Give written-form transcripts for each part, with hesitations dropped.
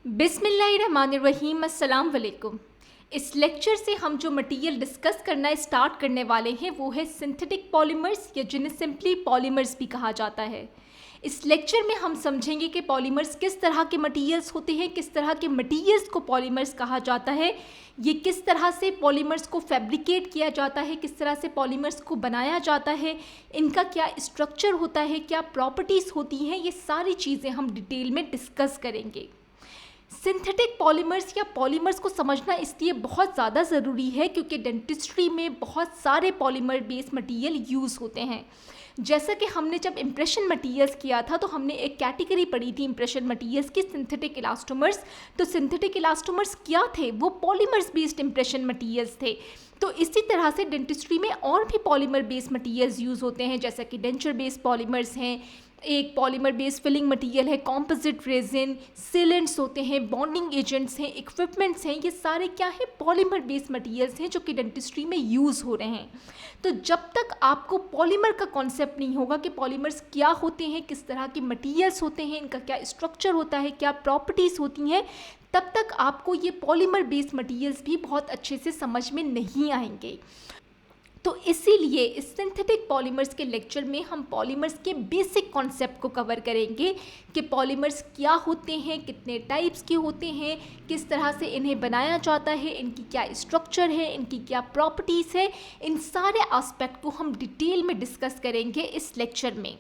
बिस्मिल्लाहिर्रहमानिर्रहीम, अस्सलाम वालेकुम। इस लेक्चर से हम जो मटेरियल डिस्कस करना स्टार्ट करने वाले हैं वो है सिंथेटिक पॉलीमर्स, या जिन्हें सिंपली पॉलीमर्स भी कहा जाता है। इस लेक्चर में हम समझेंगे कि पॉलीमर्स किस तरह के मटेरियल्स होते हैं, किस तरह के मटेरियल्स को पॉलीमर्स कहा जाता है, ये किस तरह से पॉलीमर्स को फैब्रिकेट किया जाता है, किस तरह से पॉलीमर्स को बनाया जाता है, इनका क्या स्ट्रक्चर होता है, क्या प्रॉपर्टीज़ होती हैं, ये सारी चीज़ें हम डिटेल में डिस्कस करेंगे। सिंथेटिक पॉलीमर्स या पॉलीमर्स को समझना इसलिए बहुत ज़्यादा ज़रूरी है क्योंकि डेंटिस्ट्री में बहुत सारे पॉलीमर बेस्ड मटेरियल यूज़ होते हैं। जैसा कि हमने जब इम्प्रेशन मटेरियल्स किया था तो हमने एक कैटेगरी पढ़ी थी इम्प्रेशन मटेरियल्स की, सिंथेटिक इलास्टोमर्स। तो सिंथेटिक इलास्टोमर्स क्या थे? वो पॉलीमर्स बेस्ड इम्प्रेशन मटेरियल्स थे। तो इसी तरह से डेंटिस्ट्री में और भी पॉलीमर बेस्ड मटेरियल्स यूज़ होते हैं, जैसा कि डेंचर बेस्ड पॉलीमर्स हैं, एक पॉलीमर बेस्ड फिलिंग मटेरियल है, कॉम्पोजिट रेजिन, सीलेंट्स होते हैं, बॉन्डिंग एजेंट्स हैं, इक्विपमेंट्स हैं। ये सारे क्या है? पॉलीमर बेस्ड मटेरियल्स हैं जो कि डेंटिस्ट्री में यूज़ हो रहे हैं। तो जब तक आपको पॉलीमर का कॉन्सेप्ट नहीं होगा कि पॉलीमर्स क्या होते हैं, किस तरह के मटेरियल्स होते हैं, इनका क्या स्ट्रक्चर होता है, क्या प्रॉपर्टीज़ होती हैं, तब तक आपको ये पॉलीमर बेस्ड मटेरियल्स भी बहुत अच्छे से समझ में नहीं आएंगे। तो इसीलिए इस सिंथेटिक पॉलीमर्स के लेक्चर में हम पॉलीमर्स के बेसिक कॉन्सेप्ट को कवर करेंगे कि पॉलीमर्स क्या होते हैं, कितने टाइप्स के होते हैं, किस तरह से इन्हें बनाया जाता है, इनकी क्या स्ट्रक्चर है, इनकी क्या प्रॉपर्टीज़ है। इन सारे एस्पेक्ट को हम डिटेल में डिस्कस करेंगे इस लेक्चर में,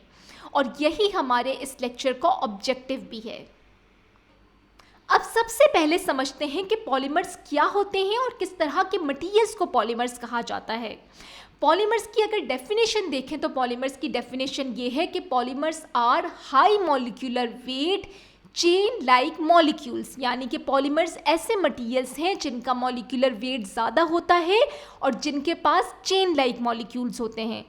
और यही हमारे इस लेक्चर का ऑब्जेक्टिव भी है। अब सबसे पहले समझते हैं कि पॉलीमर्स क्या होते हैं और किस तरह के मटेरियल्स को पॉलीमर्स कहा जाता है। पॉलीमर्स की अगर डेफिनेशन देखें तो पॉलीमर्स की डेफिनेशन ये है कि polymers are high molecular weight chain like molecules, यानी कि पॉलीमर्स ऐसे मटेरियल्स हैं जिनका मॉलिक्यूलर वेट ज़्यादा होता है और जिनके पास चेन लाइक मॉलिक्यूल्स होते हैं।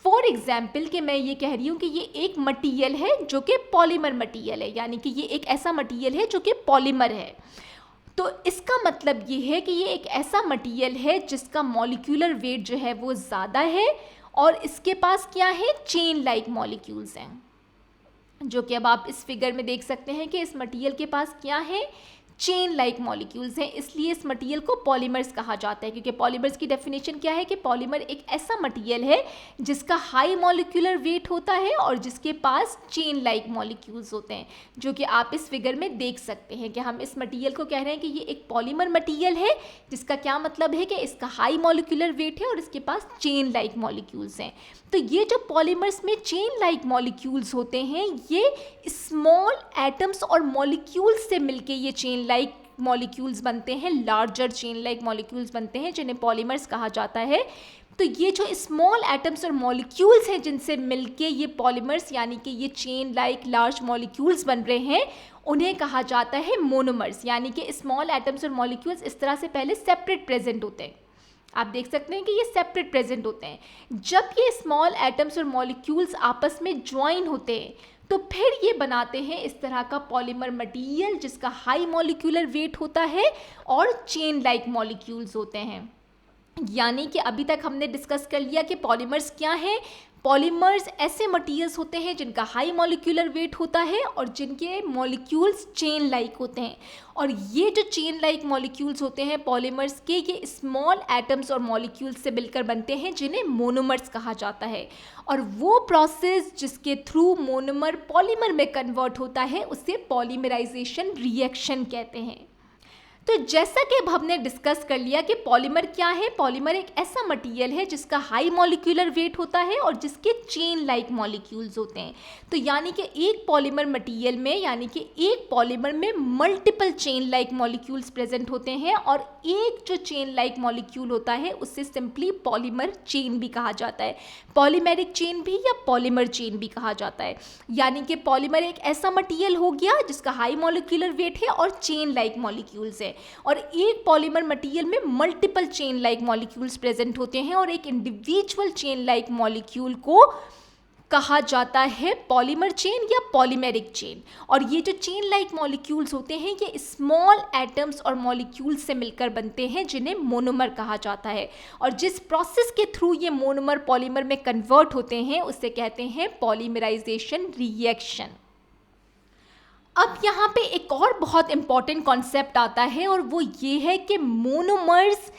फॉर एग्जाम्पल कि मैं ये कह रही हूँ कि ये एक मटेरियल है जो कि पॉलीमर मटेरियल है, यानी कि ये एक ऐसा मटेरियल है जो कि पॉलीमर है। तो इसका मतलब ये है कि ये एक ऐसा मटेरियल है जिसका मॉलिक्यूलर वेट जो है वो ज़्यादा है और इसके पास क्या है? चेन लाइक मॉलिक्यूल्स हैं, जो कि अब आप इस फिगर में देख सकते हैं कि इस मटेरियल के पास क्या है? चेन लाइक मॉलिक्यूल्स हैं। इसलिए इस मटेरियल को पॉलीमर्स कहा जाता है, क्योंकि पॉलीमर्स की डेफिनेशन क्या है कि पॉलीमर एक ऐसा मटेरियल है जिसका हाई मॉलिक्यूलर वेट होता है और जिसके पास चेन लाइक मॉलिक्यूल्स होते हैं, जो कि आप इस फिगर में देख सकते हैं कि हम इस मटेरियल को कह रहे हैं कि ये एक पॉलीमर मटेरियल है जिसका क्या मतलब है कि इसका हाई मॉलिक्यूलर वेट है और इसके पास चेन लाइक मॉलिक्यूल्स हैं। तो ये जो पॉलीमर्स में चेन लाइक मॉलिक्यूल्स होते हैं, ये स्मॉल एटम्स और मॉलिक्यूल्स से मिलके ये चेन लाइक मॉलिक्यूल्स बनते हैं, लार्जर चेन लाइक मॉलिक्यूल्स बनते हैं, जिन्हें पॉलीमर्स कहा जाता है। तो ये जो स्मॉल एटम्स और मॉलिक्यूल्स हैं जिनसे मिलके ये पॉलीमर्स यानी कि ये चेन लाइक लार्ज मॉलिक्यूल्स बन रहे हैं, उन्हें कहा जाता है मोनोमर्स। यानी कि स्मॉल एटम्स और मॉलिक्यूल्स इस तरह से पहले सेपरेट प्रेजेंट होते हैं, आप देख सकते हैं कि ये सेपरेट प्रेजेंट होते हैं। जब ये स्मॉल एटम्स और मॉलिक्यूल्स आपस में ज्वाइन होते हैं तो फिर ये बनाते हैं इस तरह का पॉलीमर मटेरियल जिसका हाई मॉलिक्यूलर वेट होता है और चेन लाइक मॉलिक्यूल्स होते हैं। यानी कि अभी तक हमने डिस्कस कर लिया कि पॉलीमर्स क्या हैं। पॉलीमर्स ऐसे मटेरियल्स होते हैं जिनका हाई मॉलिक्यूलर वेट होता है और जिनके मॉलिक्यूल्स चेन लाइक होते हैं, और ये जो चेन लाइक मॉलिक्यूल्स होते हैं पॉलीमर्स के, ये स्मॉल एटम्स और मॉलिक्यूल्स से मिलकर बनते हैं जिन्हें मोनोमर्स कहा जाता है। और वो प्रोसेस जिसके थ्रू मोनोमर पॉलीमर में कन्वर्ट होता है उसे पॉलीमराइजेशन रिएक्शन कहते हैं। तो जैसा कि अब हमने डिस्कस कर लिया कि पॉलीमर क्या है, पॉलीमर एक ऐसा मटेरियल है जिसका हाई मॉलिक्यूलर वेट होता है और जिसके चेन लाइक मॉलिक्यूल्स होते हैं। तो यानी कि एक पॉलीमर मटेरियल में, यानी कि एक पॉलीमर में multiple chain like molecules present होते हैं, और एक जो चेन लाइक मॉलिक्यूल होता है उससे सिंपली पॉलीमर चेन भी कहा जाता है, पॉलीमेरिक चेन भी या पॉलीमर चेन भी कहा जाता है। यानी कि पॉलीमर एक ऐसा मटेरियल हो गया जिसका हाई मॉलिक्यूलर वेट है और चेन लाइक मॉलिक्यूल्स है, और एक पॉलीमर मटेरियल में multiple chain like molecules present होते हैं, और एक इंडिविजुअल चेन लाइक मॉलिक्यूल को कहा जाता है पॉलीमर चेन या पॉलीमेरिक चेन। और ये जो चेन लाइक मॉलिक्यूल्स होते हैं ये स्मॉल एटम्स और मॉलिक्यूल्स से मिलकर बनते हैं जिन्हें मोनोमर कहा जाता है, और जिस प्रोसेस के थ्रू ये मोनोमर पॉलीमर में कन्वर्ट होते हैं उसे कहते हैं पॉलीमराइजेशन रिएक्शन। अब यहाँ पे एक और बहुत बहुत इंपॉर्टेंट कॉन्सेप्ट आता है और वो ये है कि मोनोमर्स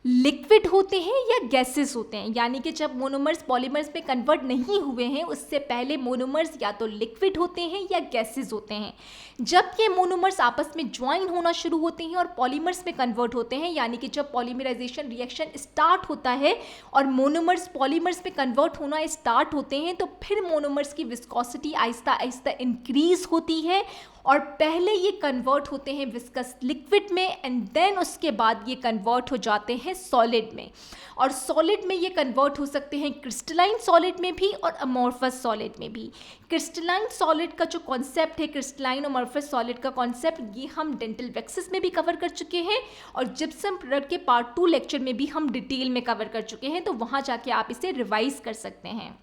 लिक्विड होते हैं या गैसेस होते हैं। यानी कि जब मोनोमर्स पॉलीमर्स में कन्वर्ट नहीं हुए हैं उससे पहले मोनोमर्स या तो लिक्विड होते हैं या गैसेस होते हैं। जब ये मोनोमर्स आपस में ज्वाइन होना शुरू होते हैं और पॉलीमर्स में कन्वर्ट होते हैं, यानी कि जब पॉलीमराइजेशन रिएक्शन स्टार्ट होता है और मोनोमर्स पॉलीमर्स में कन्वर्ट होना स्टार्ट होते हैं, तो फिर मोनोमर्स की विस्कोसिटी आहिस्ता आहिस्ता इंक्रीज होती है और पहले ये कन्वर्ट होते हैं विस्कस लिक्विड में एंड देन उसके बाद ये कन्वर्ट हो जाते हैं सॉलिड में। और सॉलिड में ये कन्वर्ट हो सकते हैं क्रिस्टलाइन सॉलिड में भी और अमॉर्फस सॉलिड में भी। क्रिस्टलाइन सॉलिड का जो कॉन्सेप्ट है, क्रिस्टलाइन अमॉर्फस सॉलिड का कॉन्सेप्ट, ये हम डेंटल वैक्सेस में भी कवर कर चुके हैं और जिप्सम प्रोडक्ट के पार्ट 2 लेक्चर में भी हम डिटेल में कवर कर चुके हैं, तो वहाँ जाके आप इसे रिवाइज कर सकते हैं।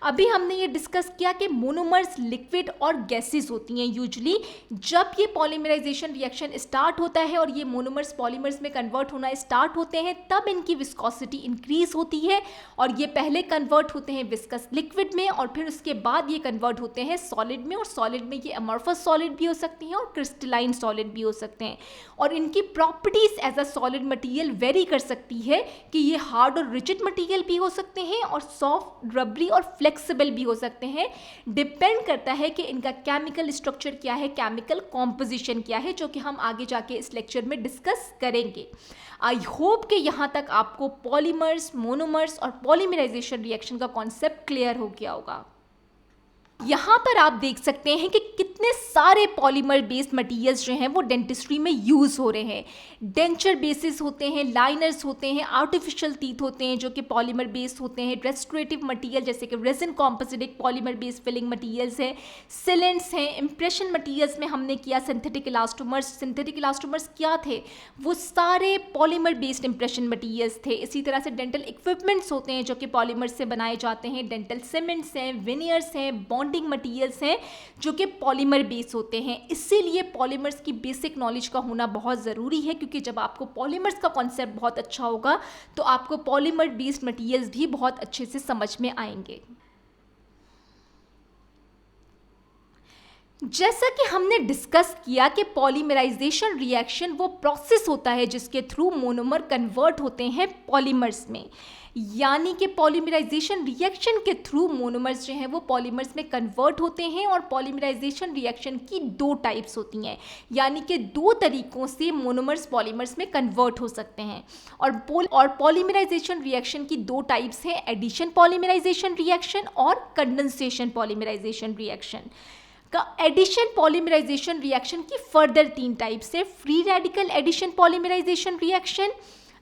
अभी हमने ये डिस्कस किया कि मोनोमर्स लिक्विड और गैसेस होती हैं यूजुअली। जब ये पॉलीमराइजेशन रिएक्शन स्टार्ट होता है और ये मोनोमर्स पॉलीमर्स में कन्वर्ट होना स्टार्ट होते हैं, तब इनकी विस्कोसिटी इंक्रीज होती है और ये पहले कन्वर्ट होते हैं विस्कस लिक्विड में और फिर उसके बाद ये कन्वर्ट होते हैं सॉलिड में। और सॉलिड में ये अमॉर्फस सॉलिड भी हो सकती हैं और क्रिस्टलाइन सॉलिड भी हो सकते हैं। और इनकी properties as a solid material vary कर सकती है कि ये हार्ड और रिजिड मटेरियल भी हो सकते हैं और सॉफ्ट, रबरी और फ्लेक्सिबल भी हो सकते हैं। डिपेंड करता है कि इनका केमिकल स्ट्रक्चर क्या है, केमिकल कॉम्पोजिशन क्या है, जो कि हम आगे जाके इस लेक्चर में डिस्कस करेंगे। आई होप कि यहाँ तक आपको पॉलीमर्स, मोनोमर्स और पॉलीमराइजेशन रिएक्शन का कॉन्सेप्ट क्लियर हो गया होगा। यहाँ पर आप देख सकते हैं कि कितने सारे पॉलीमर बेस्ड मटेरियल्स जो हैं वो डेंटिस्ट्री में यूज़ हो रहे हैं। डेंचर बेसिस होते हैं, लाइनर्स होते हैं, आर्टिफिशियल टीथ होते हैं जो कि पॉलीमर बेस्ड होते हैं, रेस्टोरेटिव मटेरियल जैसे कि रेजिन कॉम्पोजिट एक पॉलीमर बेस्ड फिलिंग मटेरियल्स है, सिलेंट्स हैं, इम्प्रेशन मटेरियल्स में हमने किया सिंथेटिक इलास्टोमर्स। सिंथेटिक इलास्टोमर्स क्या थे? वो सारे पॉलीमर बेस्ड इम्प्रेशन मटेरियल्स थे। इसी तरह से डेंटल इक्विपमेंट्स होते हैं जो कि पॉलीमर से बनाए जाते हैं, डेंटल सीमेंट्स हैं, विनियर्स हैं, बॉन्डिंग मटेरियल्स हैं जो कि पॉलीमर बेस होते हैं। इसीलिए पॉलीमर्स की बेसिक नॉलेज का होना बहुत ज़रूरी है, क्योंकि जब आपको पॉलीमर्स का कॉन्सेप्ट बहुत अच्छा होगा तो आपको पॉलीमर बेस्ड मटेरियल्स भी बहुत अच्छे से समझ में आएंगे। जैसा कि हमने डिस्कस किया कि पॉलीमराइजेशन रिएक्शन वो प्रोसेस होता है जिसके थ्रू मोनोमर कन्वर्ट होते हैं पॉलीमर्स में। यानी कि पॉलीमराइजेशन रिएक्शन के थ्रू मोनोमर्स जो हैं वो पॉलीमर्स में कन्वर्ट होते हैं और पॉलीमराइजेशन रिएक्शन की 2 टाइप्स होती हैं, यानी कि 2 तरीक़ों से मोनोमर्स पॉलीमर्स में कन्वर्ट हो सकते हैं। और पॉलीमराइजेशन रिएक्शन की 2 टाइप्स हैं, एडिशन पॉलीमराइजेशन रिएक्शन और condensation polymerization reaction. Addition polymerization reaction की फर्दर 3 टाइप्स है, free radical addition polymerization reaction,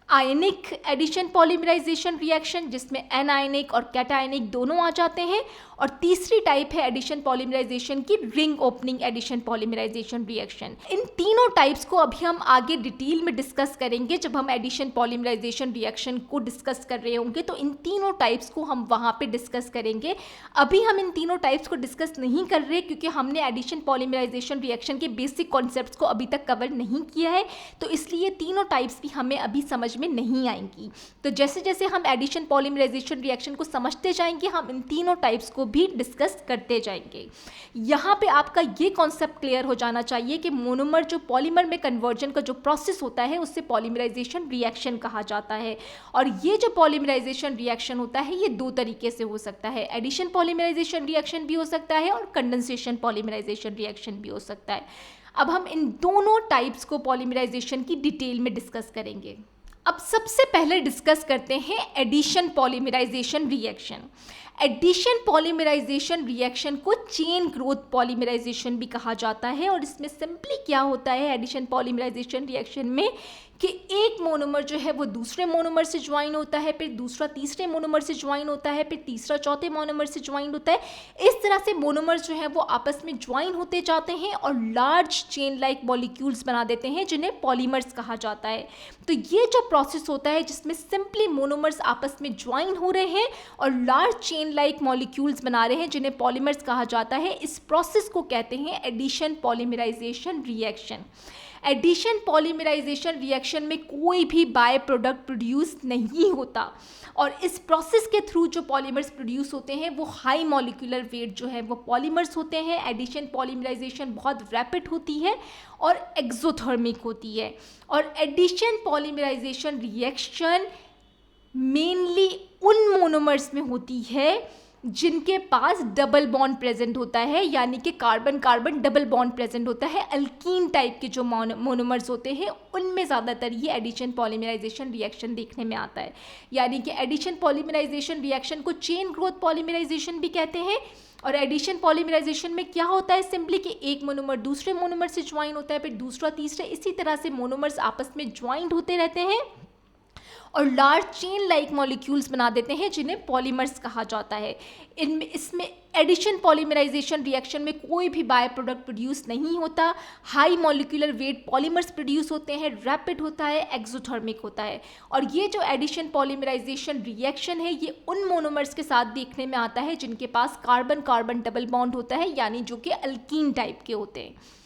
ionic addition polymerization reaction जिसमें एनायनिक और कैटायनिक दोनों आ जाते हैं, और तीसरी टाइप है एडिशन पॉलीमराइजेशन की ring opening addition polymerization reaction. इन तीनों टाइप्स को अभी हम आगे डिटेल में डिस्कस करेंगे। जब हम एडिशन पॉलीमराइजेशन रिएक्शन को डिस्कस कर रहे होंगे तो इन तीनों टाइप्स को हम वहाँ पे डिस्कस करेंगे। अभी हम इन तीनों टाइप्स को डिस्कस नहीं कर रहे क्योंकि हमने एडिशन पॉलीमराइजेशन रिएक्शन के बेसिक कॉन्सेप्ट्स को अभी तक कवर नहीं किया है, तो इसलिए तीनों टाइप्स भी हमें अभी समझ में नहीं आएंगी। तो जैसे जैसे हम एडिशन पॉलीमराइजेशन रिएक्शन को समझते जाएंगे हम इन तीनों टाइप्स को भी डिस्कस करते जाएंगे। यहाँ पे आपका ये कॉन्सेप्ट क्लियर हो जाना चाहिए कि मोनोमर जो पॉलीमर में कन्वर्जन का जो प्रोसेस होता है उससे पॉलीमराइजेशन रिएक्शन कहा जाता है। और ये जो पॉलीमराइजेशन रिएक्शन होता है ये 2 तरीके से हो सकता है, एडिशन पॉलीमराइजेशन रिएक्शन भी हो सकता है और कंडेंसेशन पॉलीमराइजेशन रिएक्शन भी हो सकता है। अब हम इन दोनों टाइप्स को पॉलीमराइजेशन की डिटेल में डिस्कस करेंगे। अब सबसे पहले डिस्कस करते हैं addition polymerization reaction. Addition polymerization reaction को चेन ग्रोथ पॉलीमराइजेशन भी कहा जाता है और इसमें सिंपली क्या होता है एडिशन पॉलीमराइजेशन रिएक्शन में कि एक मोनोमर जो है वो दूसरे मोनोमर से ज्वाइन होता है, फिर दूसरा तीसरे मोनोमर से ज्वाइन होता है, फिर तीसरा चौथे मोनोमर से ज्वाइन होता है। इस तरह से मोनोमर्स जो है वो आपस में ज्वाइन होते जाते हैं और लार्ज चेन लाइक मॉलिक्यूल्स बना देते हैं जिन्हें पॉलीमर्स कहा जाता है। तो ये जो प्रोसेस होता है जिसमें सिंपली मोनोमर्स आपस में ज्वाइन हो रहे हैं और large chain chain like molecules बना रहे हैं जिन्हें पॉलीमर्स कहा जाता है। इस प्रोसेस को कहते हैं addition polymerization reaction. Addition polymerization reaction में कोई भी बाय प्रोडक्ट प्रोड्यूस नहीं होता और इस प्रोसेस के थ्रू जो पॉलीमर्स प्रोड्यूस होते हैं वो हाई मॉलिक्यूलर वेट जो है वो पॉलीमर्स होते हैं। एडिशन पॉलीमराइजेशन बहुत रैपिड होती है और एक्सोथर्मिक होती है और एडिशन पॉलीमराइजेशन रिएक्शन मेनली उन मोनोमर्स में होती है जिनके पास डबल बॉन्ड प्रेजेंट होता है, यानी कि carbon carbon double bond present होता है। अल्कीन टाइप के जो मोनोमर्स होते हैं उनमें ज़्यादातर ये एडिशन पॉलीमराइजेशन रिएक्शन देखने में आता है। यानी कि एडिशन पॉलीमराइजेशन रिएक्शन को चेन ग्रोथ पॉलीमराइजेशन भी कहते हैं। और एडिशन पॉलीमराइजेशन में क्या होता है, सिंपली कि एक मोनोमर दूसरे मोनोमर से ज्वाइन होता है, फिर दूसरा तीसरे, इसी तरह से मोनोमर्स आपस में ज्वाइंट होते रहते हैं और लार्ज चेन लाइक मॉलिक्यूल्स बना देते हैं जिन्हें पॉलीमर्स कहा जाता है। इसमें एडिशन पॉलीमराइजेशन रिएक्शन में कोई भी बाय प्रोडक्ट प्रोड्यूस नहीं होता। High molecular wait polymers produce होते हैं, रैपिड होता है, एक्सोथर्मिक होता है। और ये जो एडिशन पॉलीमराइजेशन रिएक्शन है ये उन मोनोमर्स के साथ देखने में आता है जिनके पास कार्बन कार्बन डबल बॉन्ड होता है, यानी जो कि अल्कीन टाइप के होते हैं।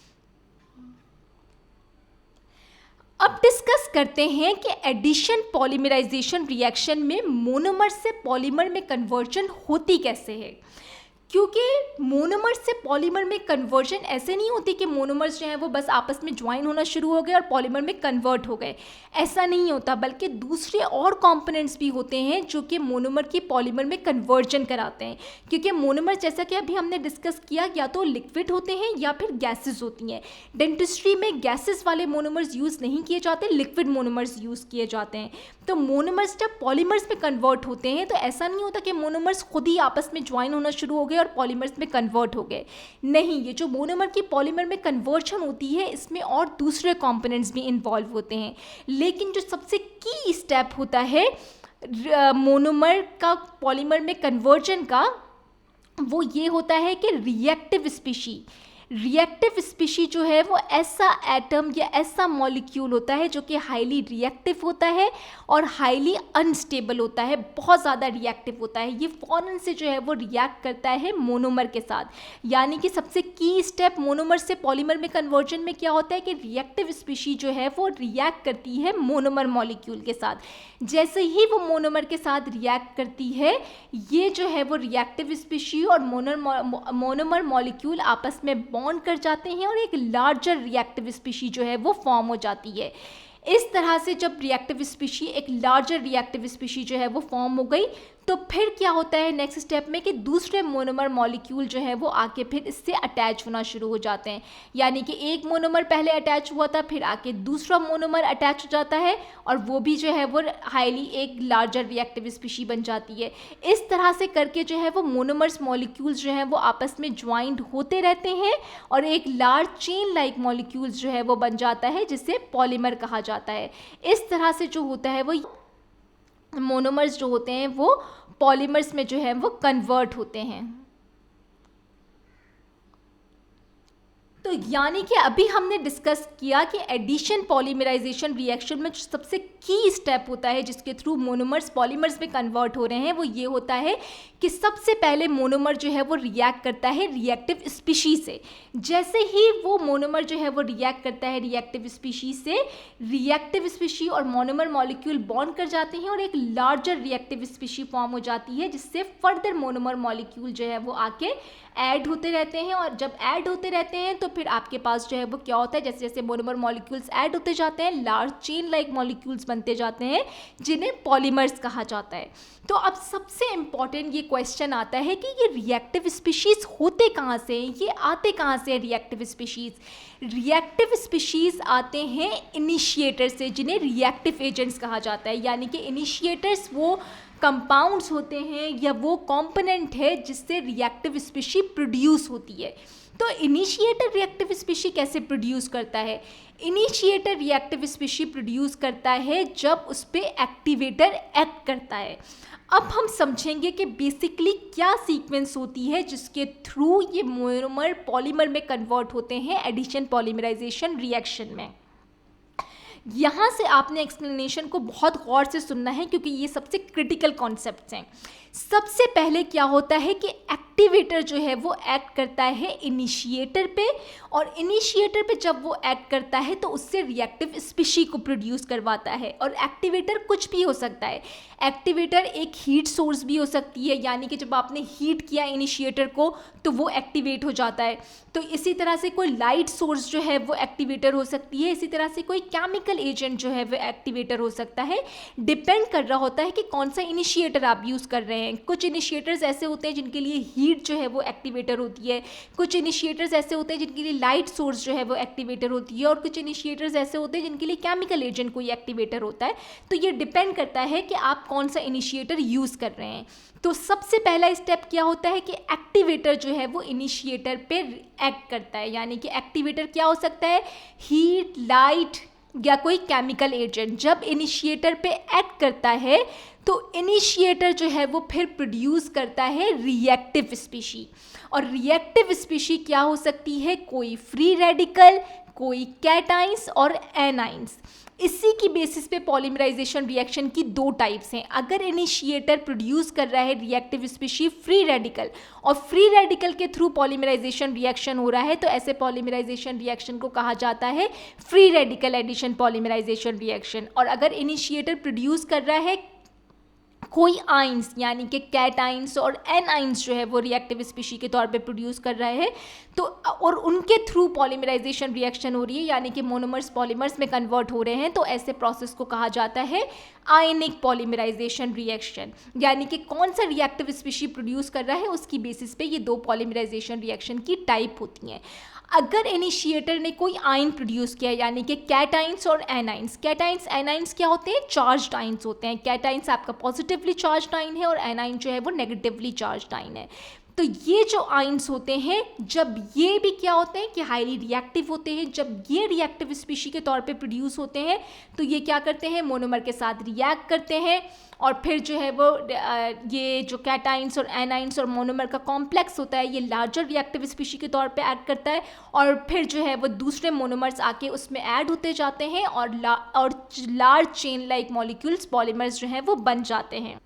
अब डिस्कस करते हैं कि एडिशन पॉलीमराइजेशन रिएक्शन में मोनोमर से पॉलीमर में कन्वर्जन होती कैसे है। क्योंकि मोनोमर से पॉलीमर में कन्वर्जन ऐसे नहीं होती कि मोनोमर्स जो हैं वो बस आपस में ज्वाइन होना शुरू हो गए और पॉलीमर में कन्वर्ट हो गए, ऐसा नहीं होता, बल्कि दूसरे और कंपोनेंट्स भी होते हैं जो कि मोनोमर की पॉलीमर में कन्वर्जन कराते हैं। क्योंकि मोनोमर जैसा कि अभी हमने डिस्कस किया या तो लिक्विड होते हैं या फिर गैसेस होती हैं। डेंटिस्ट्री में गैसेस वाले मोनोमर्स यूज़ नहीं किए जाते, लिक्विड मोनोमर्स यूज़ किए जाते हैं। तो मोनोमर्स जब पॉलीमर्स में कन्वर्ट होते हैं तो ऐसा नहीं होता कि मोनोमर्स खुद ही आपस में ज्वाइन होना शुरू हो गए और पॉलीमर्स में कन्वर्ट हो गए। नहीं, ये जो मोनोमर की पॉलीमर में कन्वर्जन होती है इसमें और दूसरे कंपोनेंट्स भी इन्वॉल्व होते हैं। लेकिन जो सबसे की स्टेप होता है मोनोमर का पॉलीमर में कन्वर्जन का, वो ये होता है कि रिएक्टिव स्पीशी जो है वो ऐसा एटम या ऐसा मॉलिक्यूल होता है जो कि हाईली रिएक्टिव होता है और हाईली अनस्टेबल होता है, बहुत ज़्यादा रिएक्टिव होता है। ये फ़ौरन से जो है वो रिएक्ट करता है मोनोमर के साथ। यानी कि सबसे की स्टेप मोनोमर से पॉलीमर में कन्वर्जन में क्या होता है कि रिएक्टिव स्पीशी जो है वो रिएक्ट करती है मोनोमर मॉलिक्यूल के साथ। जैसे ही वो मोनोमर के साथ रिएक्ट करती है, ये जो है वो रिएक्टिव स्पीशी और मोनोमर मॉलिक्यूल आपस में बॉन्ड कर जाते हैं और एक लार्जर रिएक्टिव स्पीशी जो है वो फॉर्म हो जाती है। इस तरह से जब रिएक्टिव स्पीशी, एक लार्जर रिएक्टिव स्पीशी जो है वो फॉर्म हो गई, तो फिर क्या होता है नेक्स्ट स्टेप में कि दूसरे मोनोमर मॉलिक्यूल जो है वो आके फिर इससे अटैच होना शुरू हो जाते हैं। यानी कि एक मोनोमर पहले अटैच हुआ था, फिर आके दूसरा मोनोमर अटैच हो जाता है और वो भी जो है वो हाईली एक लार्जर रिएक्टिव स्पीशी बन जाती है। इस तरह से करके जो है वो मोनोमर्स मॉलिक्यूल्स जो हैं वो आपस में ज्वाइंट होते रहते हैं और एक लार्ज चेन लाइक मॉलिक्यूल्स जो है वो बन जाता है जिसे पॉलीमर कहा जाता है। इस तरह से जो होता है वो मोनोमर्स जो होते हैं वो पॉलीमर्स में जो है वो कन्वर्ट होते हैं। तो यानी कि अभी हमने डिस्कस किया कि एडिशन पॉलीमराइजेशन रिएक्शन में जो सबसे की स्टेप होता है जिसके थ्रू मोनोमर्स पॉलीमर्स में कन्वर्ट हो रहे हैं, वो ये होता है कि सबसे पहले मोनोमर जो है वो रिएक्ट करता है रिएक्टिव स्पीशी से। जैसे ही वो मोनोमर जो है वो रिएक्ट करता है रिएक्टिव स्पीशी से, रिएक्टिव स्पीशी और मोनोमर मॉलिक्यूल बॉन्ड कर जाते हैं और एक लार्जर रिएक्टिव स्पीशी फॉर्म हो जाती है, जिससे फर्दर मोनोमर मॉलिक्यूल जो है वो आके ऐड होते रहते हैं। और जब ऐड होते रहते हैं तो फिर आपके पास जो है वो क्या होता है, जैसे जैसे मोनोमर मॉलिक्यूल्स ऐड होते जाते हैं, लार्ज चेन लाइक मॉलिक्यूल्स बनते जाते हैं जिन्हें पॉलीमर्स कहा जाता है। तो अब सबसे इम्पॉर्टेंट ये क्वेश्चन आता है कि ये रिएक्टिव स्पीशीज़ होते कहाँ से हैं, ये आते कहाँ से हैं रिएक्टिव स्पीशीज़। रिएक्टिव स्पीशीज़ आते हैं इनिशिएटर से, जिन्हें रिएक्टिव एजेंट्स कहा जाता है। यानी कि इनिशिएटर्स वो कंपाउंड्स होते हैं या वो कंपोनेंट है जिससे रिएक्टिव स्पीशी प्रोड्यूस होती है। तो इनिशिएटर रिएक्टिव स्पीशी कैसे प्रोड्यूस करता है? इनिशिएटर रिएक्टिव स्पीशी प्रोड्यूस करता है जब उस पर एक्टिवेटर एक्ट करता है। अब हम समझेंगे कि बेसिकली क्या सीक्वेंस होती है जिसके थ्रू ये मोनोमर पॉलीमर में कन्वर्ट होते हैं एडिशन पॉलीमराइजेशन रिएक्शन में। यहाँ से आपने एक्सप्लेनेशन को बहुत गौर से सुनना है क्योंकि ये सबसे क्रिटिकल कॉन्सेप्ट्स हैं। सबसे पहले क्या होता है कि एक्टिवेटर जो है वो एक्ट करता है इनिशिएटर पे, और इनिशिएटर पे जब वो एक्ट करता है तो उससे रिएक्टिव स्पीशी को प्रोड्यूस करवाता है। और एक्टिवेटर कुछ भी हो सकता है। एक्टिवेटर एक हीट सोर्स भी हो सकती है, यानी कि जब आपने हीट किया इनिशिएटर को तो वो एक्टिवेट हो जाता है। तो इसी तरह से कोई लाइट सोर्स जो है वो एक्टिवेटर हो सकती है। इसी तरह से कोई केमिकल एजेंट जो है वो एक्टिवेटर हो सकता है। डिपेंड कर रहा होता है कि कौन सा इनिशिएटर आप यूज़ कर रहे हैं। कुछ इनिशिएटर्स ऐसे होते हैं जिनके लिए हीट जो है वो एक्टिवेटर होती है, कुछ इनिशिएटर्स ऐसे होते हैं जिनके लिए लाइट सोर्स जो है वो एक्टिवेटर होती है, और कुछ इनिशिएटर्स ऐसे होते हैं जिनके लिए केमिकल एजेंट कोई एक्टिवेटर होता है। तो ये डिपेंड करता है कि आप कौन सा इनिशिएटर यूज़ कर रहे हैं। तो सबसे पहला स्टेप क्या होता है कि एक्टिवेटर जो है वो इनिशिएटर पे एक्ट करता है। यानी कि एक्टिवेटर क्या हो सकता है, हीट, लाइट या कोई केमिकल एजेंट। जब इनिशिएटर पे एक्ट करता है तो इनिशिएटर जो है वो फिर प्रोड्यूस करता है रिएक्टिव स्पीशी। और रिएक्टिव स्पीशी क्या हो सकती है, कोई फ्री रेडिकल, कोई कैटाइंस और एनाइंस। इसी की बेसिस पे पॉलीमराइजेशन रिएक्शन की दो टाइप्स हैं। अगर इनिशिएटर प्रोड्यूस कर रहा है रिएक्टिव स्पीशी फ्री रेडिकल और फ्री रेडिकल के थ्रू पॉलीमराइजेशन रिएक्शन हो रहा है, तो ऐसे पॉलीमराइजेशन रिएक्शन को कहा जाता है free radical addition polymerization reaction. और अगर इनिशिएटर प्रोड्यूस कर रहा है कोई आइंस यानी कि कैटाइंस और एनाइंस जो है वो रिएक्टिव स्पीशी के तौर पे प्रोड्यूस कर रहे हैं, तो और उनके थ्रू पॉलीमराइजेशन रिएक्शन हो रही है, यानी कि मोनोमर्स पॉलीमर्स में कन्वर्ट हो रहे हैं, तो ऐसे प्रोसेस को कहा जाता है आयनिक पॉलीमराइजेशन रिएक्शन। यानी कि कौन सा रिएक्टिव स्पीशी प्रोड्यूस कर रहा है उसकी बेसिस पे ये दो पॉलीमराइजेशन रिएक्शन की टाइप होती हैं। अगर इनिशिएटर ने कोई आयन प्रोड्यूस किया यानी कि कैटाइंस और एनाइंस, कैटाइंस एनाइंस क्या होते हैं, चार्ज्ड आयन्स होते हैं। कैटाइंस आपका पॉजिटिवली चार्ज्ड आयन है और एनाइन जो है वो नेगेटिवली चार्ज्ड आयन है। तो ये जो आयन्स होते हैं, जब ये भी क्या होते हैं कि हाईली रिएक्टिव होते हैं, जब ये रिएक्टिव स्पीशी के तौर पे प्रोड्यूस होते हैं तो ये क्या करते हैं, मोनोमर के साथ रिएक्ट करते हैं और फिर जो है वो ये जो कैटाइंस और एनाइंस और मोनोमर का कॉम्प्लेक्स होता है ये लार्जर रिएक्टिव स्पीशी के तौर पे एक्ट करता है और फिर जो है वो दूसरे मोनोमर्स आके उसमें ऐड होते जाते हैं और large chain like molecules polymers जो हैं वो बन जाते हैं।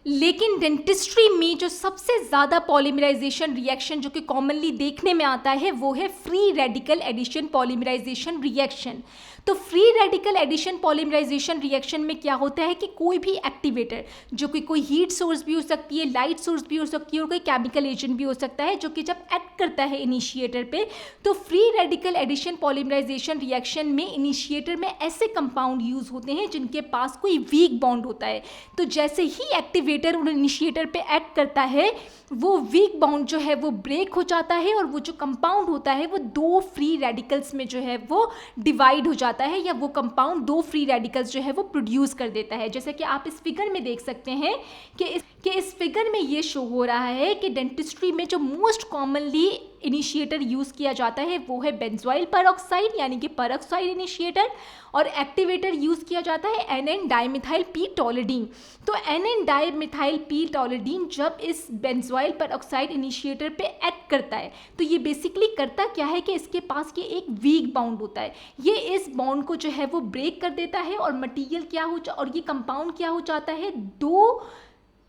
लेकिन डेंटिस्ट्री में जो सबसे ज़्यादा पॉलीमराइजेशन रिएक्शन जो कि कॉमनली देखने में आता है वो है free radical addition polymerization reaction. तो free radical addition polymerization reaction में क्या होता है कि कोई भी एक्टिवेटर जो कि कोई हीट सोर्स भी हो सकती है, लाइट सोर्स भी हो सकती है और कोई केमिकल एजेंट भी हो सकता है, जो कि जब एक्ट करता है इनिशिएटर पे, तो free radical addition polymerization reaction में इनिशिएटर में ऐसे कंपाउंड यूज होते हैं जिनके पास कोई वीक बॉन्ड होता है। तो जैसे ही एक्टिवेटर और इनिशिएटर पे एक्ट करता है वो वीक बाउंड जो है वो ब्रेक हो जाता है और वो जो कंपाउंड होता है वो दो फ्री रेडिकल्स में जो है वो डिवाइड हो जाता है, या वो कंपाउंड दो फ्री रेडिकल्स जो है वो प्रोड्यूस कर देता है। जैसे कि आप इस फिगर में देख सकते हैं कि इस फिगर में ये शो हो रहा है कि डेंटिस्ट्री में जो मोस्ट कॉमनली इनिशिएटर यूज़ किया जाता है वो है बेंजोइल परऑक्साइड यानी कि परऑक्साइड इनिशिएटर, और एक्टिवेटर यूज़ किया जाता है एनएन डाइमिथाइल पी टोलिडीन। तो एनएन डाइमिथाइल पी टोलिडीन जब इस बेंजोइल परऑक्साइड इनिशिएटर पे एक्ट करता है तो ये बेसिकली करता क्या है कि इसके पास ये एक वीक बाउंड होता है, ये इस बाउंड को जो है वो ब्रेक कर देता है और मटीरियल क्या हो और ये कंपाउंड क्या हो जाता है, दो